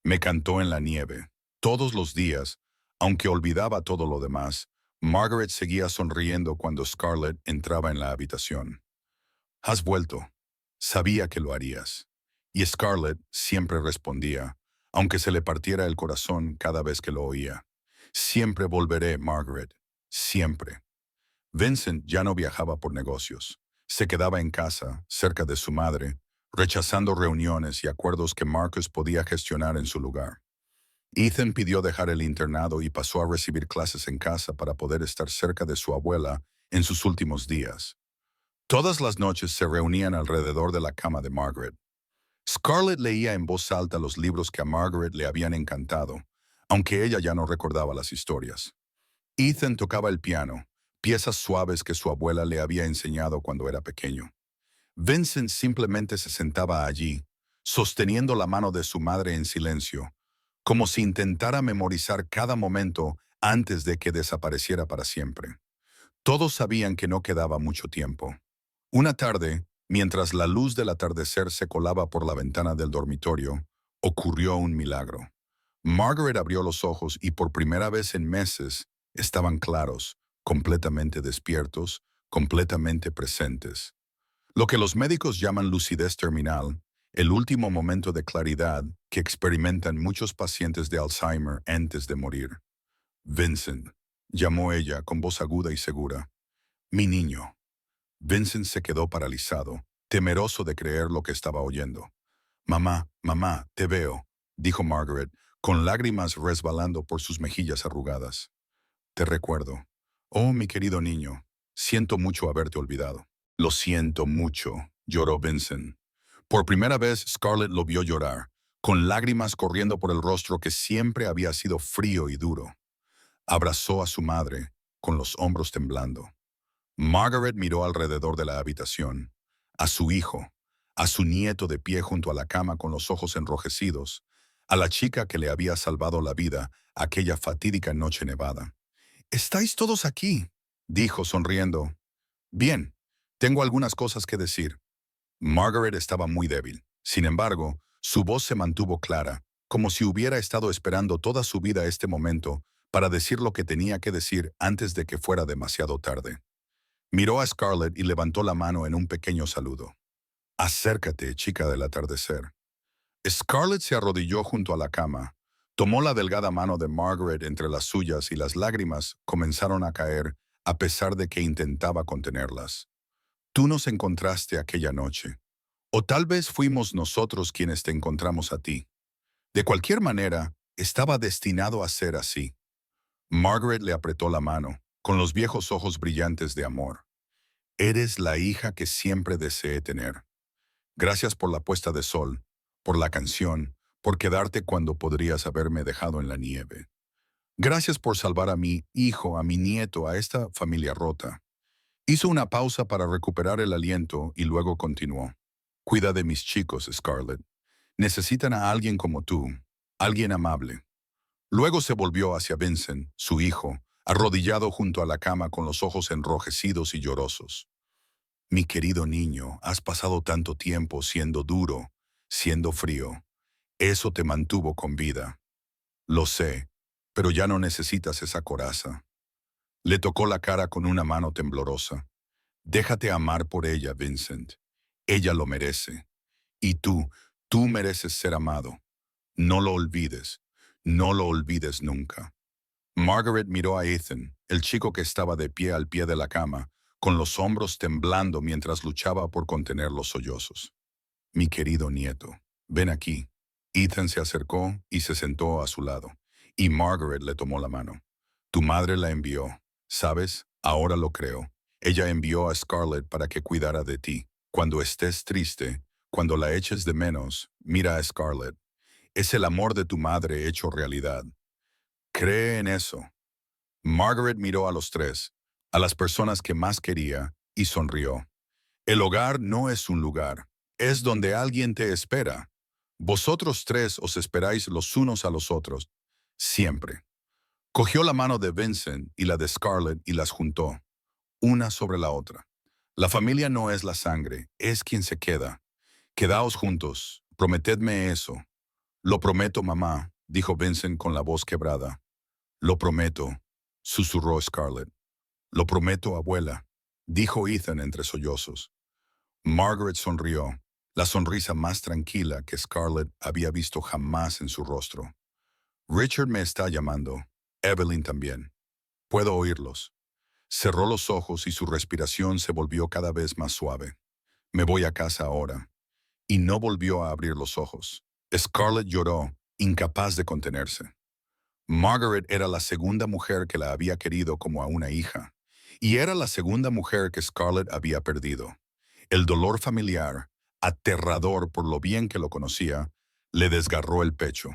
Me cantó en la nieve. Todos los días, aunque olvidaba todo lo demás, Margaret seguía sonriendo cuando Scarlett entraba en la habitación. «Has vuelto. Sabía que lo harías». Y Scarlett siempre respondía, aunque se le partiera el corazón cada vez que lo oía. «Siempre volveré, Margaret. Siempre». Vincent ya no viajaba por negocios. Se quedaba en casa, cerca de su madre, rechazando reuniones y acuerdos que Marcus podía gestionar en su lugar. Ethan pidió dejar el internado y pasó a recibir clases en casa para poder estar cerca de su abuela en sus últimos días. Todas las noches se reunían alrededor de la cama de Margaret. Scarlett leía en voz alta los libros que a Margaret le habían encantado, aunque ella ya no recordaba las historias. Ethan tocaba el piano, piezas suaves que su abuela le había enseñado cuando era pequeño. Vincent simplemente se sentaba allí, sosteniendo la mano de su madre en silencio, como si intentara memorizar cada momento antes de que desapareciera para siempre. Todos sabían que no quedaba mucho tiempo. Una tarde, mientras la luz del atardecer se colaba por la ventana del dormitorio, ocurrió un milagro. Margaret abrió los ojos y por primera vez en meses estaban claros, completamente despiertos, completamente presentes. Lo que los médicos llaman lucidez terminal, el último momento de claridad que experimentan muchos pacientes de Alzheimer antes de morir. Vincent, llamó ella con voz aguda y segura. Mi niño. Vincent se quedó paralizado, temeroso de creer lo que estaba oyendo. Mamá, mamá, te veo, dijo Margaret, con lágrimas resbalando por sus mejillas arrugadas. Te recuerdo. Oh, mi querido niño, siento mucho haberte olvidado. Lo siento mucho, lloró Vincent. Por primera vez Scarlett lo vio llorar, con lágrimas corriendo por el rostro que siempre había sido frío y duro. Abrazó a su madre, con los hombros temblando. Margaret miró alrededor de la habitación, a su hijo, a su nieto de pie junto a la cama con los ojos enrojecidos, a la chica que le había salvado la vida aquella fatídica noche nevada. «¿Estáis todos aquí?», dijo sonriendo. «Bien, tengo algunas cosas que decir». Margaret estaba muy débil. Sin embargo, su voz se mantuvo clara, como si hubiera estado esperando toda su vida este momento para decir lo que tenía que decir antes de que fuera demasiado tarde. Miró a Scarlett y levantó la mano en un pequeño saludo. «Acércate, chica del atardecer». Scarlett se arrodilló junto a la cama, tomó la delgada mano de Margaret entre las suyas y las lágrimas comenzaron a caer a pesar de que intentaba contenerlas. «Tú nos encontraste aquella noche. O tal vez fuimos nosotros quienes te encontramos a ti. De cualquier manera, estaba destinado a ser así». Margaret le apretó la mano, con los viejos ojos brillantes de amor. «Eres la hija que siempre deseé tener. Gracias por la puesta de sol, por la canción, por quedarte cuando podrías haberme dejado en la nieve. Gracias por salvar a mi hijo, a mi nieto, a esta familia rota». Hizo una pausa para recuperar el aliento y luego continuó. «Cuida de mis chicos, Scarlett. Necesitan a alguien como tú, alguien amable». Luego se volvió hacia Vincent, su hijo, arrodillado junto a la cama con los ojos enrojecidos y llorosos. «Mi querido niño, has pasado tanto tiempo siendo duro, siendo frío. Eso te mantuvo con vida. Lo sé, pero ya no necesitas esa coraza». Le tocó la cara con una mano temblorosa. «Déjate amar por ella, Vincent. Ella lo merece. Y tú mereces ser amado. No lo olvides. No lo olvides nunca». Margaret miró a Ethan, el chico que estaba de pie al pie de la cama, con los hombros temblando mientras luchaba por contener los sollozos. «Mi querido nieto, ven aquí». Ethan se acercó y se sentó a su lado, y Margaret le tomó la mano. «Tu madre la envió. ¿Sabes? Ahora lo creo. Ella envió a Scarlett para que cuidara de ti. Cuando estés triste, cuando la eches de menos, mira a Scarlett. Es el amor de tu madre hecho realidad. Cree en eso». Margaret miró a los tres, a las personas que más quería, y sonrió. «El hogar no es un lugar, es donde alguien te espera. Vosotros tres os esperáis los unos a los otros, siempre». Cogió la mano de Vincent y la de Scarlett y las juntó, una sobre la otra. «La familia no es la sangre, es quien se queda. Quedaos juntos, prometedme eso». «Lo prometo, mamá», dijo Vincent con la voz quebrada. «Lo prometo», susurró Scarlett. «Lo prometo, abuela», dijo Ethan entre sollozos. Margaret sonrió, la sonrisa más tranquila que Scarlett había visto jamás en su rostro. «Richard me está llamando. Evelyn también. Puedo oírlos». Cerró los ojos y su respiración se volvió cada vez más suave. «Me voy a casa ahora». y no volvió a abrir los ojos. Scarlett lloró, incapaz de contenerse. Margaret era la segunda mujer que la había querido como a una hija, y era la segunda mujer que Scarlett había perdido. El dolor familiar, aterrador por lo bien que lo conocía, le desgarró el pecho.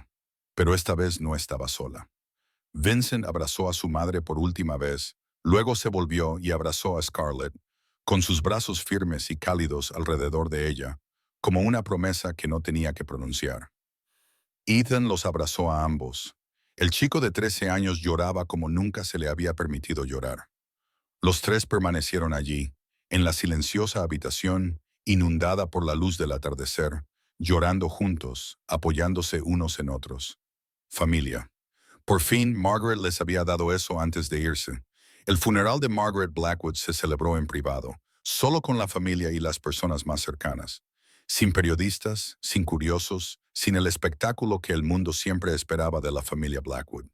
Pero esta vez no estaba sola. Vincent abrazó a su madre por última vez, luego se volvió y abrazó a Scarlett, con sus brazos firmes y cálidos alrededor de ella, como una promesa que no tenía que pronunciar. Ethan los abrazó a ambos. El chico de 13 años lloraba como nunca se le había permitido llorar. Los tres permanecieron allí, en la silenciosa habitación, inundada por la luz del atardecer, llorando juntos, apoyándose unos en otros. Familia. Por fin, Margaret les había dado eso antes de irse. El funeral de Margaret Blackwood se celebró en privado, solo con la familia y las personas más cercanas. Sin periodistas, sin curiosos, sin el espectáculo que el mundo siempre esperaba de la familia Blackwood.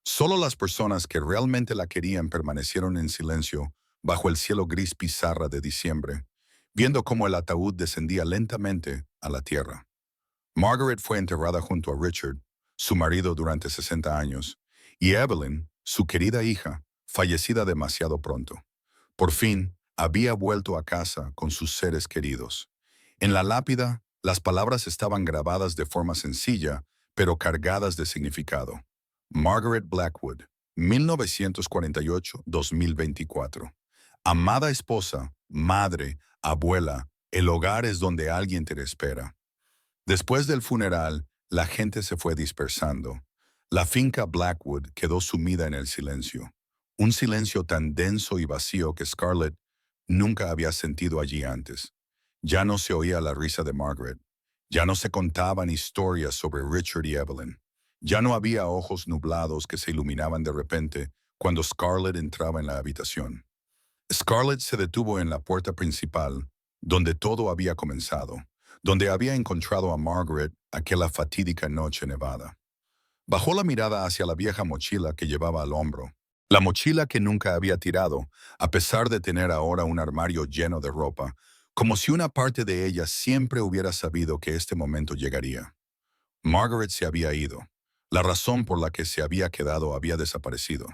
Solo las personas que realmente la querían permanecieron en silencio bajo el cielo gris pizarra de diciembre, viendo cómo el ataúd descendía lentamente a la tierra. Margaret fue enterrada junto a Richard, su marido durante 60 años, y Evelyn, su querida hija, fallecida demasiado pronto. Por fin, había vuelto a casa con sus seres queridos. En la lápida, las palabras estaban grabadas de forma sencilla, pero cargadas de significado. Margaret Blackwood, 1948-2024. Amada esposa, madre, abuela, el hogar es donde alguien te espera. Después del funeral, la gente se fue dispersando. La finca Blackwood quedó sumida en el silencio. Un silencio tan denso y vacío que Scarlett nunca había sentido allí antes. Ya no se oía la risa de Margaret. Ya no se contaban historias sobre Richard y Evelyn. Ya no había ojos nublados que se iluminaban de repente cuando Scarlett entraba en la habitación. Scarlett se detuvo en la puerta principal, donde todo había comenzado, donde había encontrado a Margaret aquella fatídica noche nevada. Bajó la mirada hacia la vieja mochila que llevaba al hombro, la mochila que nunca había tirado, a pesar de tener ahora un armario lleno de ropa, como si una parte de ella siempre hubiera sabido que este momento llegaría. Margaret se había ido. La razón por la que se había quedado había desaparecido.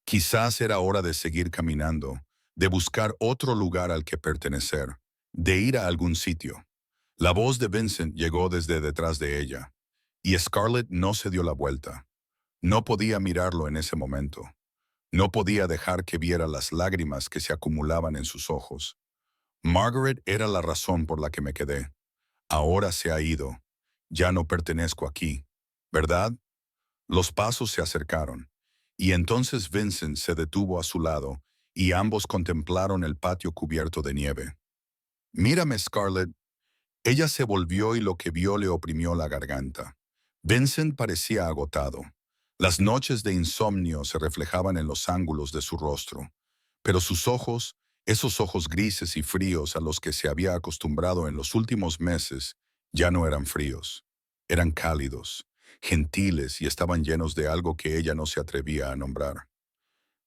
Quizás era hora de seguir caminando, de buscar otro lugar al que pertenecer, de ir a algún sitio. La voz de Vincent llegó desde detrás de ella, y Scarlett no se dio la vuelta. No podía mirarlo en ese momento. No podía dejar que viera las lágrimas que se acumulaban en sus ojos. Margaret era la razón por la que me quedé. Ahora se ha ido. Ya no pertenezco aquí, ¿verdad? Los pasos se acercaron, y entonces Vincent se detuvo a su lado, y ambos contemplaron el patio cubierto de nieve. Mírame, Scarlett. Ella se volvió y lo que vio le oprimió la garganta. Vincent parecía agotado. Las noches de insomnio se reflejaban en los ángulos de su rostro, pero sus ojos, esos ojos grises y fríos a los que se había acostumbrado en los últimos meses, ya no eran fríos. Eran cálidos, gentiles y estaban llenos de algo que ella no se atrevía a nombrar.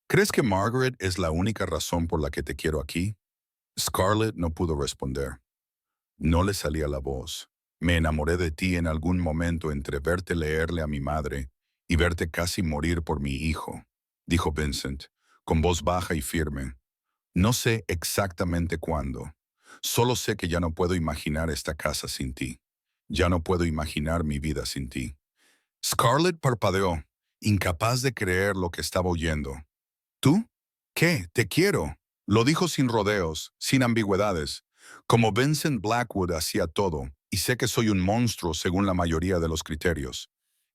¿Crees que Margaret es la única razón por la que te quiero aquí? Scarlett no pudo responder. No le salía la voz. Me enamoré de ti en algún momento entre verte leerle a mi madre y verte casi morir por mi hijo, dijo Vincent, con voz baja y firme. No sé exactamente cuándo. Solo sé que ya no puedo imaginar esta casa sin ti. Ya no puedo imaginar mi vida sin ti. Scarlett parpadeó, incapaz de creer lo que estaba oyendo. ¿Tú? ¿Qué? Te quiero. Lo dijo sin rodeos, sin ambigüedades, como Vincent Blackwood hacía todo, y sé que soy un monstruo según la mayoría de los criterios.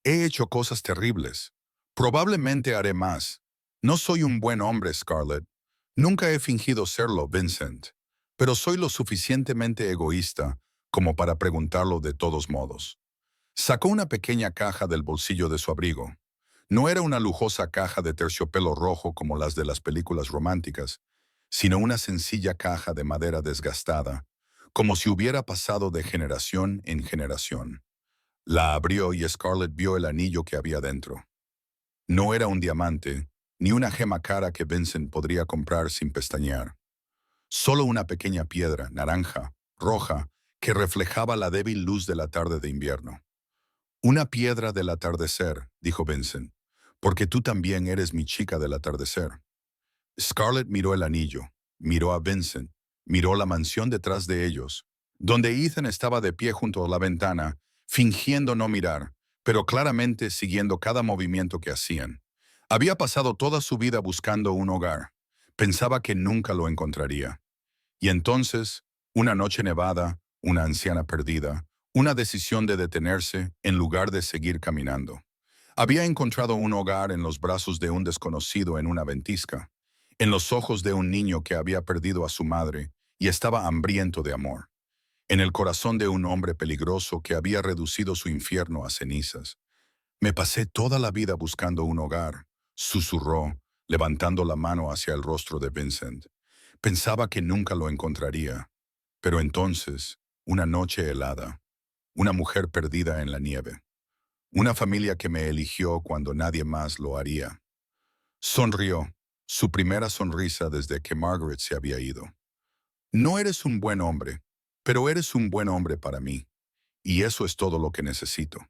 He hecho cosas terribles. Probablemente haré más. No soy un buen hombre, Scarlett. Nunca he fingido serlo, Vincent. Pero soy lo suficientemente egoísta como para preguntarlo de todos modos. Sacó una pequeña caja del bolsillo de su abrigo. No era una lujosa caja de terciopelo rojo como las de las películas románticas, sino una sencilla caja de madera desgastada, como si hubiera pasado de generación en generación. La abrió y Scarlett vio el anillo que había dentro. No era un diamante, ni una gema cara que Vincent podría comprar sin pestañear. Solo una pequeña piedra, naranja, roja, que reflejaba la débil luz de la tarde de invierno. Una piedra del atardecer, dijo Vincent, porque tú también eres mi chica del atardecer. Scarlett miró el anillo, miró a Vincent, miró la mansión detrás de ellos, donde Ethan estaba de pie junto a la ventana, fingiendo no mirar, pero claramente siguiendo cada movimiento que hacían. Había pasado toda su vida buscando un hogar. Pensaba que nunca lo encontraría. Y entonces, una noche nevada, una anciana perdida, una decisión de detenerse en lugar de seguir caminando. Había encontrado un hogar en los brazos de un desconocido en una ventisca, en los ojos de un niño que había perdido a su madre y estaba hambriento de amor, en el corazón de un hombre peligroso que había reducido su infierno a cenizas. Me pasé toda la vida buscando un hogar, susurró, levantando la mano hacia el rostro de Vincent. Pensaba que nunca lo encontraría, pero entonces, una noche helada, una mujer perdida en la nieve, una familia que me eligió cuando nadie más lo haría. Sonrió, su primera sonrisa desde que Margaret se había ido. No eres un buen hombre, pero eres un buen hombre para mí, y eso es todo lo que necesito.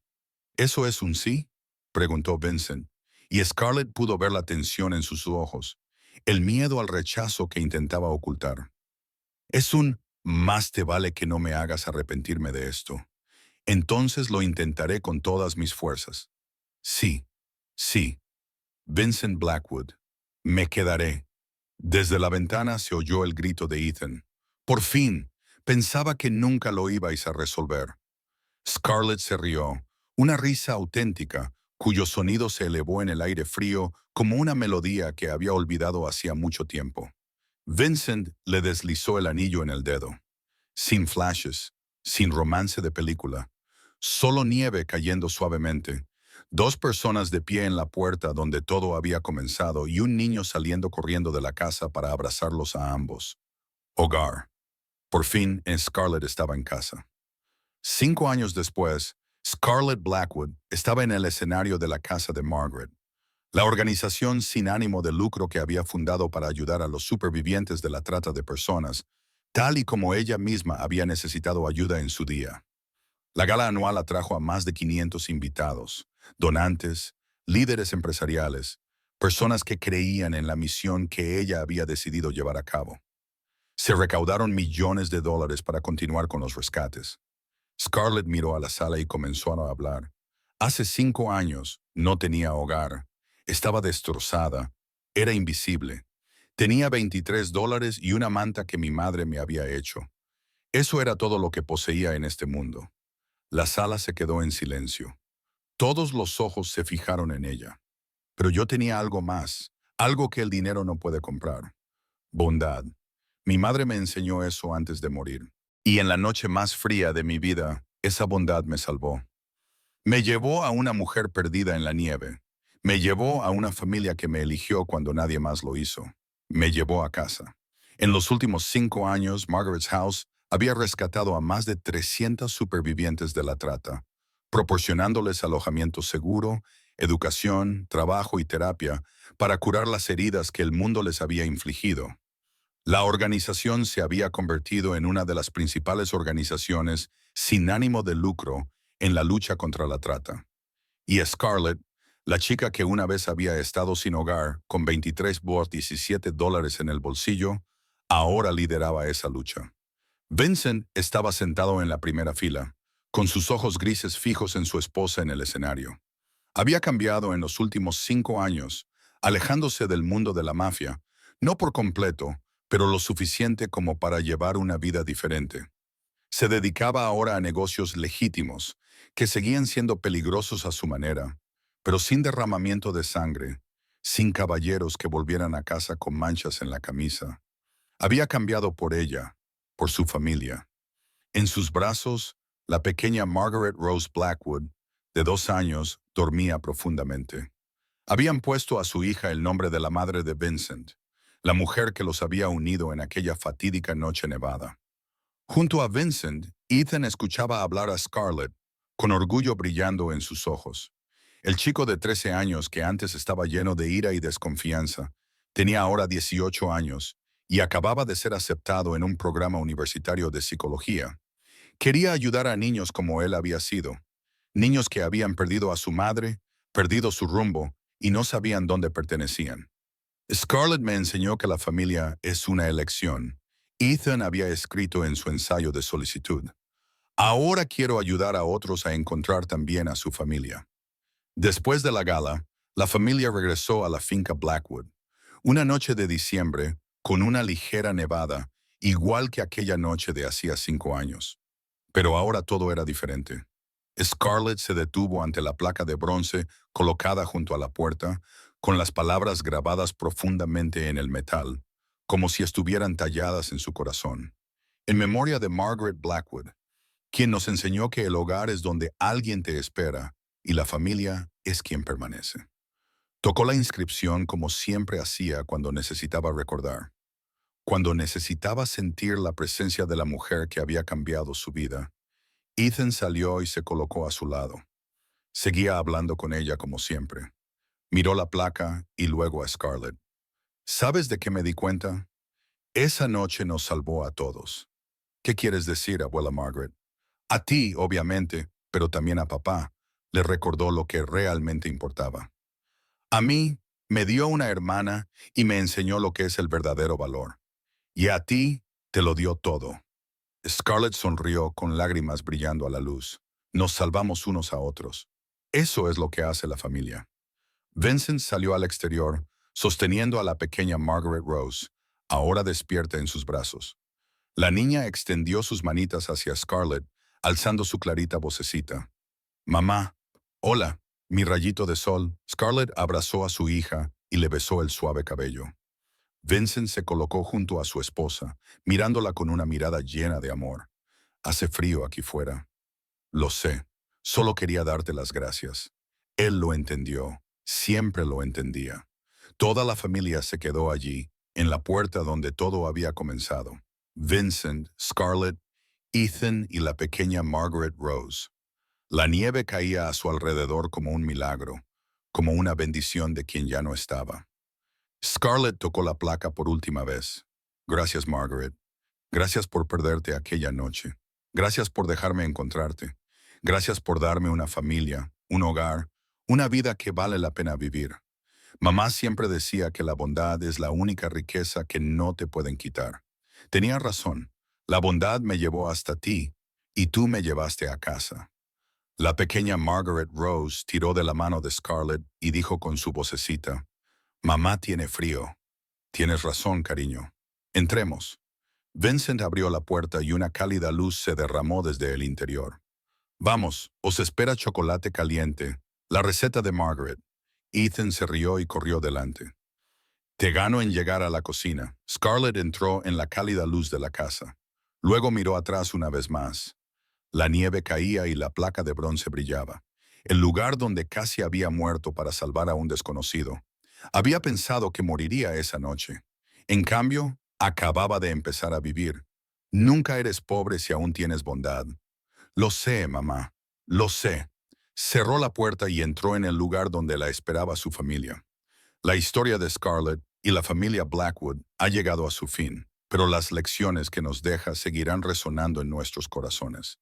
¿Eso es un sí?, preguntó Vincent, y Scarlett pudo ver la tensión en sus ojos, el miedo al rechazo que intentaba ocultar. Es un más te vale que no me hagas arrepentirme de esto. Entonces lo intentaré con todas mis fuerzas. Sí, sí. Vincent Blackwood. Me quedaré. Desde la ventana se oyó el grito de Ethan. Por fin, pensaba que nunca lo ibais a resolver. Scarlett se rió, una risa auténtica, cuyo sonido se elevó en el aire frío como una melodía que había olvidado hacía mucho tiempo. Vincent le deslizó el anillo en el dedo. Sin flashes, sin romance de película, solo nieve cayendo suavemente, dos personas de pie en la puerta donde todo había comenzado y un niño saliendo corriendo de la casa para abrazarlos a ambos. Hogar. Por fin, Scarlett estaba en casa. 5 años después, Scarlett Blackwood estaba en el escenario de la casa de Margaret, la organización sin ánimo de lucro que había fundado para ayudar a los supervivientes de la trata de personas, tal y como ella misma había necesitado ayuda en su día. La gala anual atrajo a más de 500 invitados, donantes, líderes empresariales, personas que creían en la misión que ella había decidido llevar a cabo. Se recaudaron millones de dólares para continuar con los rescates. Scarlett miró a la sala y comenzó a hablar. Hace 5 años no tenía hogar, estaba destrozada, era invisible. Tenía $23 y una manta que mi madre me había hecho. Eso era todo lo que poseía en este mundo. La sala se quedó en silencio. Todos los ojos se fijaron en ella. Pero yo tenía algo más, algo que el dinero no puede comprar. Bondad. Mi madre me enseñó eso antes de morir. Y en la noche más fría de mi vida, esa bondad me salvó. Me llevó a una mujer perdida en la nieve. Me llevó a una familia que me eligió cuando nadie más lo hizo. Me llevó a casa. En los últimos 5 años, Margaret's House había rescatado a más de 300 supervivientes de la trata, proporcionándoles alojamiento seguro, educación, trabajo y terapia para curar las heridas que el mundo les había infligido. La organización se había convertido en una de las principales organizaciones sin ánimo de lucro en la lucha contra la trata. Y Scarlett, la chica que una vez había estado sin hogar, con 23 por $17 en el bolsillo, ahora lideraba esa lucha. Vincent estaba sentado en la primera fila, con sus ojos grises fijos en su esposa en el escenario. Había cambiado en los últimos 5 años, alejándose del mundo de la mafia, no por completo, pero lo suficiente como para llevar una vida diferente. Se dedicaba ahora a negocios legítimos, que seguían siendo peligrosos a su manera, pero sin derramamiento de sangre, sin caballeros que volvieran a casa con manchas en la camisa. Había cambiado por ella, por su familia. En sus brazos, la pequeña Margaret Rose Blackwood, de 2 años, dormía profundamente. Habían puesto a su hija el nombre de la madre de Vincent, la mujer que los había unido en aquella fatídica noche nevada. Junto a Vincent, Ethan escuchaba hablar a Scarlett, con orgullo brillando en sus ojos. El chico de 13 años que antes estaba lleno de ira y desconfianza, tenía ahora 18 años y acababa de ser aceptado en un programa universitario de psicología. Quería ayudar a niños como él había sido, niños que habían perdido a su madre, perdido su rumbo y no sabían dónde pertenecían. Scarlett me enseñó que la familia es una elección. Ethan había escrito en su ensayo de solicitud. Ahora quiero ayudar a otros a encontrar también a su familia. Después de la gala, la familia regresó a la finca Blackwood. Una noche de diciembre, con una ligera nevada, igual que aquella noche de hacía 5 años. Pero ahora todo era diferente. Scarlett se detuvo ante la placa de bronce colocada junto a la puerta, con las palabras grabadas profundamente en el metal, como si estuvieran talladas en su corazón. En memoria de Margaret Blackwood, quien nos enseñó que el hogar es donde alguien te espera y la familia es quien permanece. Tocó la inscripción como siempre hacía cuando necesitaba recordar, cuando necesitaba sentir la presencia de la mujer que había cambiado su vida. Ethan salió y se colocó a su lado. Seguía hablando con ella como siempre. Miró la placa y luego a Scarlett. ¿Sabes de qué me di cuenta? Esa noche nos salvó a todos. ¿Qué quieres decir, abuela Margaret? A ti, obviamente, pero también a papá. Le recordó lo que realmente importaba. A mí, me dio una hermana y me enseñó lo que es el verdadero valor. Y a ti, te lo dio todo. Scarlett sonrió con lágrimas brillando a la luz. Nos salvamos unos a otros. Eso es lo que hace la familia. Vincent salió al exterior, sosteniendo a la pequeña Margaret Rose, ahora despierta en sus brazos. La niña extendió sus manitas hacia Scarlett, alzando su clarita vocecita. Mamá, hola, mi rayito de sol. Scarlett abrazó a su hija y le besó el suave cabello. Vincent se colocó junto a su esposa, mirándola con una mirada llena de amor. Hace frío aquí fuera. Lo sé, solo quería darte las gracias. Él lo entendió, siempre lo entendía. Toda la familia se quedó allí, en la puerta donde todo había comenzado. Vincent, Scarlett, Ethan y la pequeña Margaret Rose. La nieve caía a su alrededor como un milagro, como una bendición de quien ya no estaba. Scarlett tocó la placa por última vez. Gracias, Margaret. Gracias por perderte aquella noche. Gracias por dejarme encontrarte. Gracias por darme una familia, un hogar, una vida que vale la pena vivir. Mamá siempre decía que la bondad es la única riqueza que no te pueden quitar. Tenía razón. La bondad me llevó hasta ti y tú me llevaste a casa. La pequeña Margaret Rose tiró de la mano de Scarlett y dijo con su vocecita, Mamá tiene frío. Tienes razón, cariño. Entremos. Vincent abrió la puerta y una cálida luz se derramó desde el interior. Vamos, os espera chocolate caliente, la receta de Margaret. Ethan se rió y corrió delante. Te gano en llegar a la cocina. Scarlett entró en la cálida luz de la casa. Luego miró atrás una vez más. La nieve caía y la placa de bronce brillaba. El lugar donde casi había muerto para salvar a un desconocido. Había pensado que moriría esa noche. En cambio, acababa de empezar a vivir. Nunca eres pobre si aún tienes bondad. Lo sé, mamá. Lo sé. Cerró la puerta y entró en el lugar donde la esperaba su familia. La historia de Scarlett y la familia Blackwood ha llegado a su fin, pero las lecciones que nos deja seguirán resonando en nuestros corazones.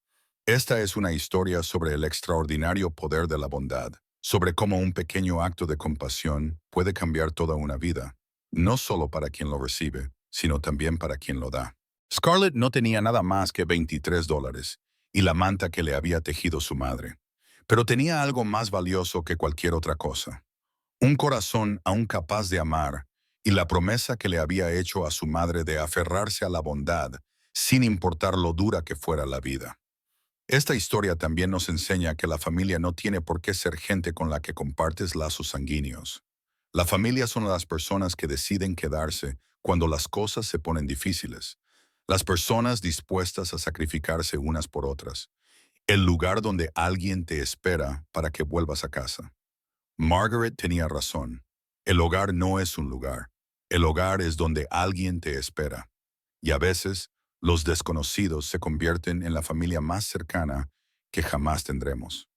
Esta es una historia sobre el extraordinario poder de la bondad, sobre cómo un pequeño acto de compasión puede cambiar toda una vida, no solo para quien lo recibe, sino también para quien lo da. Scarlett no tenía nada más que $23 y la manta que le había tejido su madre, pero tenía algo más valioso que cualquier otra cosa. Un corazón aún capaz de amar y la promesa que le había hecho a su madre de aferrarse a la bondad sin importar lo dura que fuera la vida. Esta historia también nos enseña que la familia no tiene por qué ser gente con la que compartes lazos sanguíneos. La familia son las personas que deciden quedarse cuando las cosas se ponen difíciles, las personas dispuestas a sacrificarse unas por otras, el lugar donde alguien te espera para que vuelvas a casa. Margaret tenía razón. El hogar no es un lugar. El hogar es donde alguien te espera. Y a veces, los desconocidos se convierten en la familia más cercana que jamás tendremos.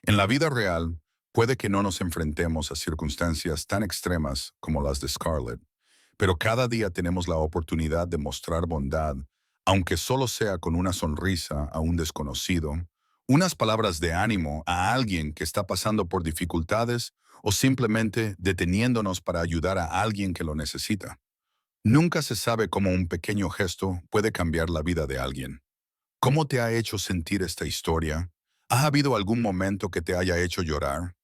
En la vida real, puede que no nos enfrentemos a circunstancias tan extremas como las de Scarlett, pero cada día tenemos la oportunidad de mostrar bondad aunque solo sea con una sonrisa a un desconocido, unas palabras de ánimo a alguien que está pasando por dificultades o simplemente deteniéndonos para ayudar a alguien que lo necesita. Nunca se sabe cómo un pequeño gesto puede cambiar la vida de alguien. ¿Cómo te ha hecho sentir esta historia? ¿Ha habido algún momento que te haya hecho llorar?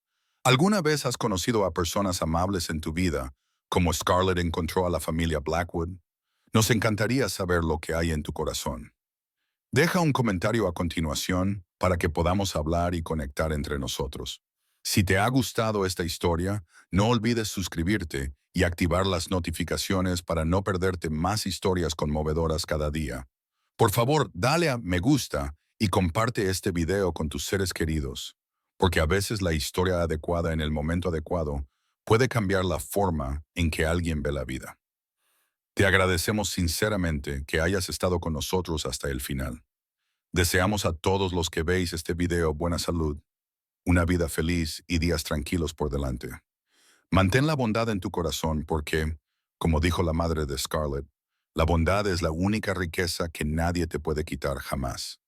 ¿Alguna vez has conocido a personas amables en tu vida, como Scarlett encontró a la familia Blackwood? Nos encantaría saber lo que hay en tu corazón. Deja un comentario a continuación para que podamos hablar y conectar entre nosotros. Si te ha gustado esta historia, no olvides suscribirte y activar las notificaciones para no perderte más historias conmovedoras cada día. Por favor, dale a me gusta y comparte este video con tus seres queridos, porque a veces la historia adecuada en el momento adecuado puede cambiar la forma en que alguien ve la vida. Te agradecemos sinceramente que hayas estado con nosotros hasta el final. Deseamos a todos los que veis este video buena salud, una vida feliz y días tranquilos por delante. Mantén la bondad en tu corazón porque, como dijo la madre de Scarlett, la bondad es la única riqueza que nadie te puede quitar jamás.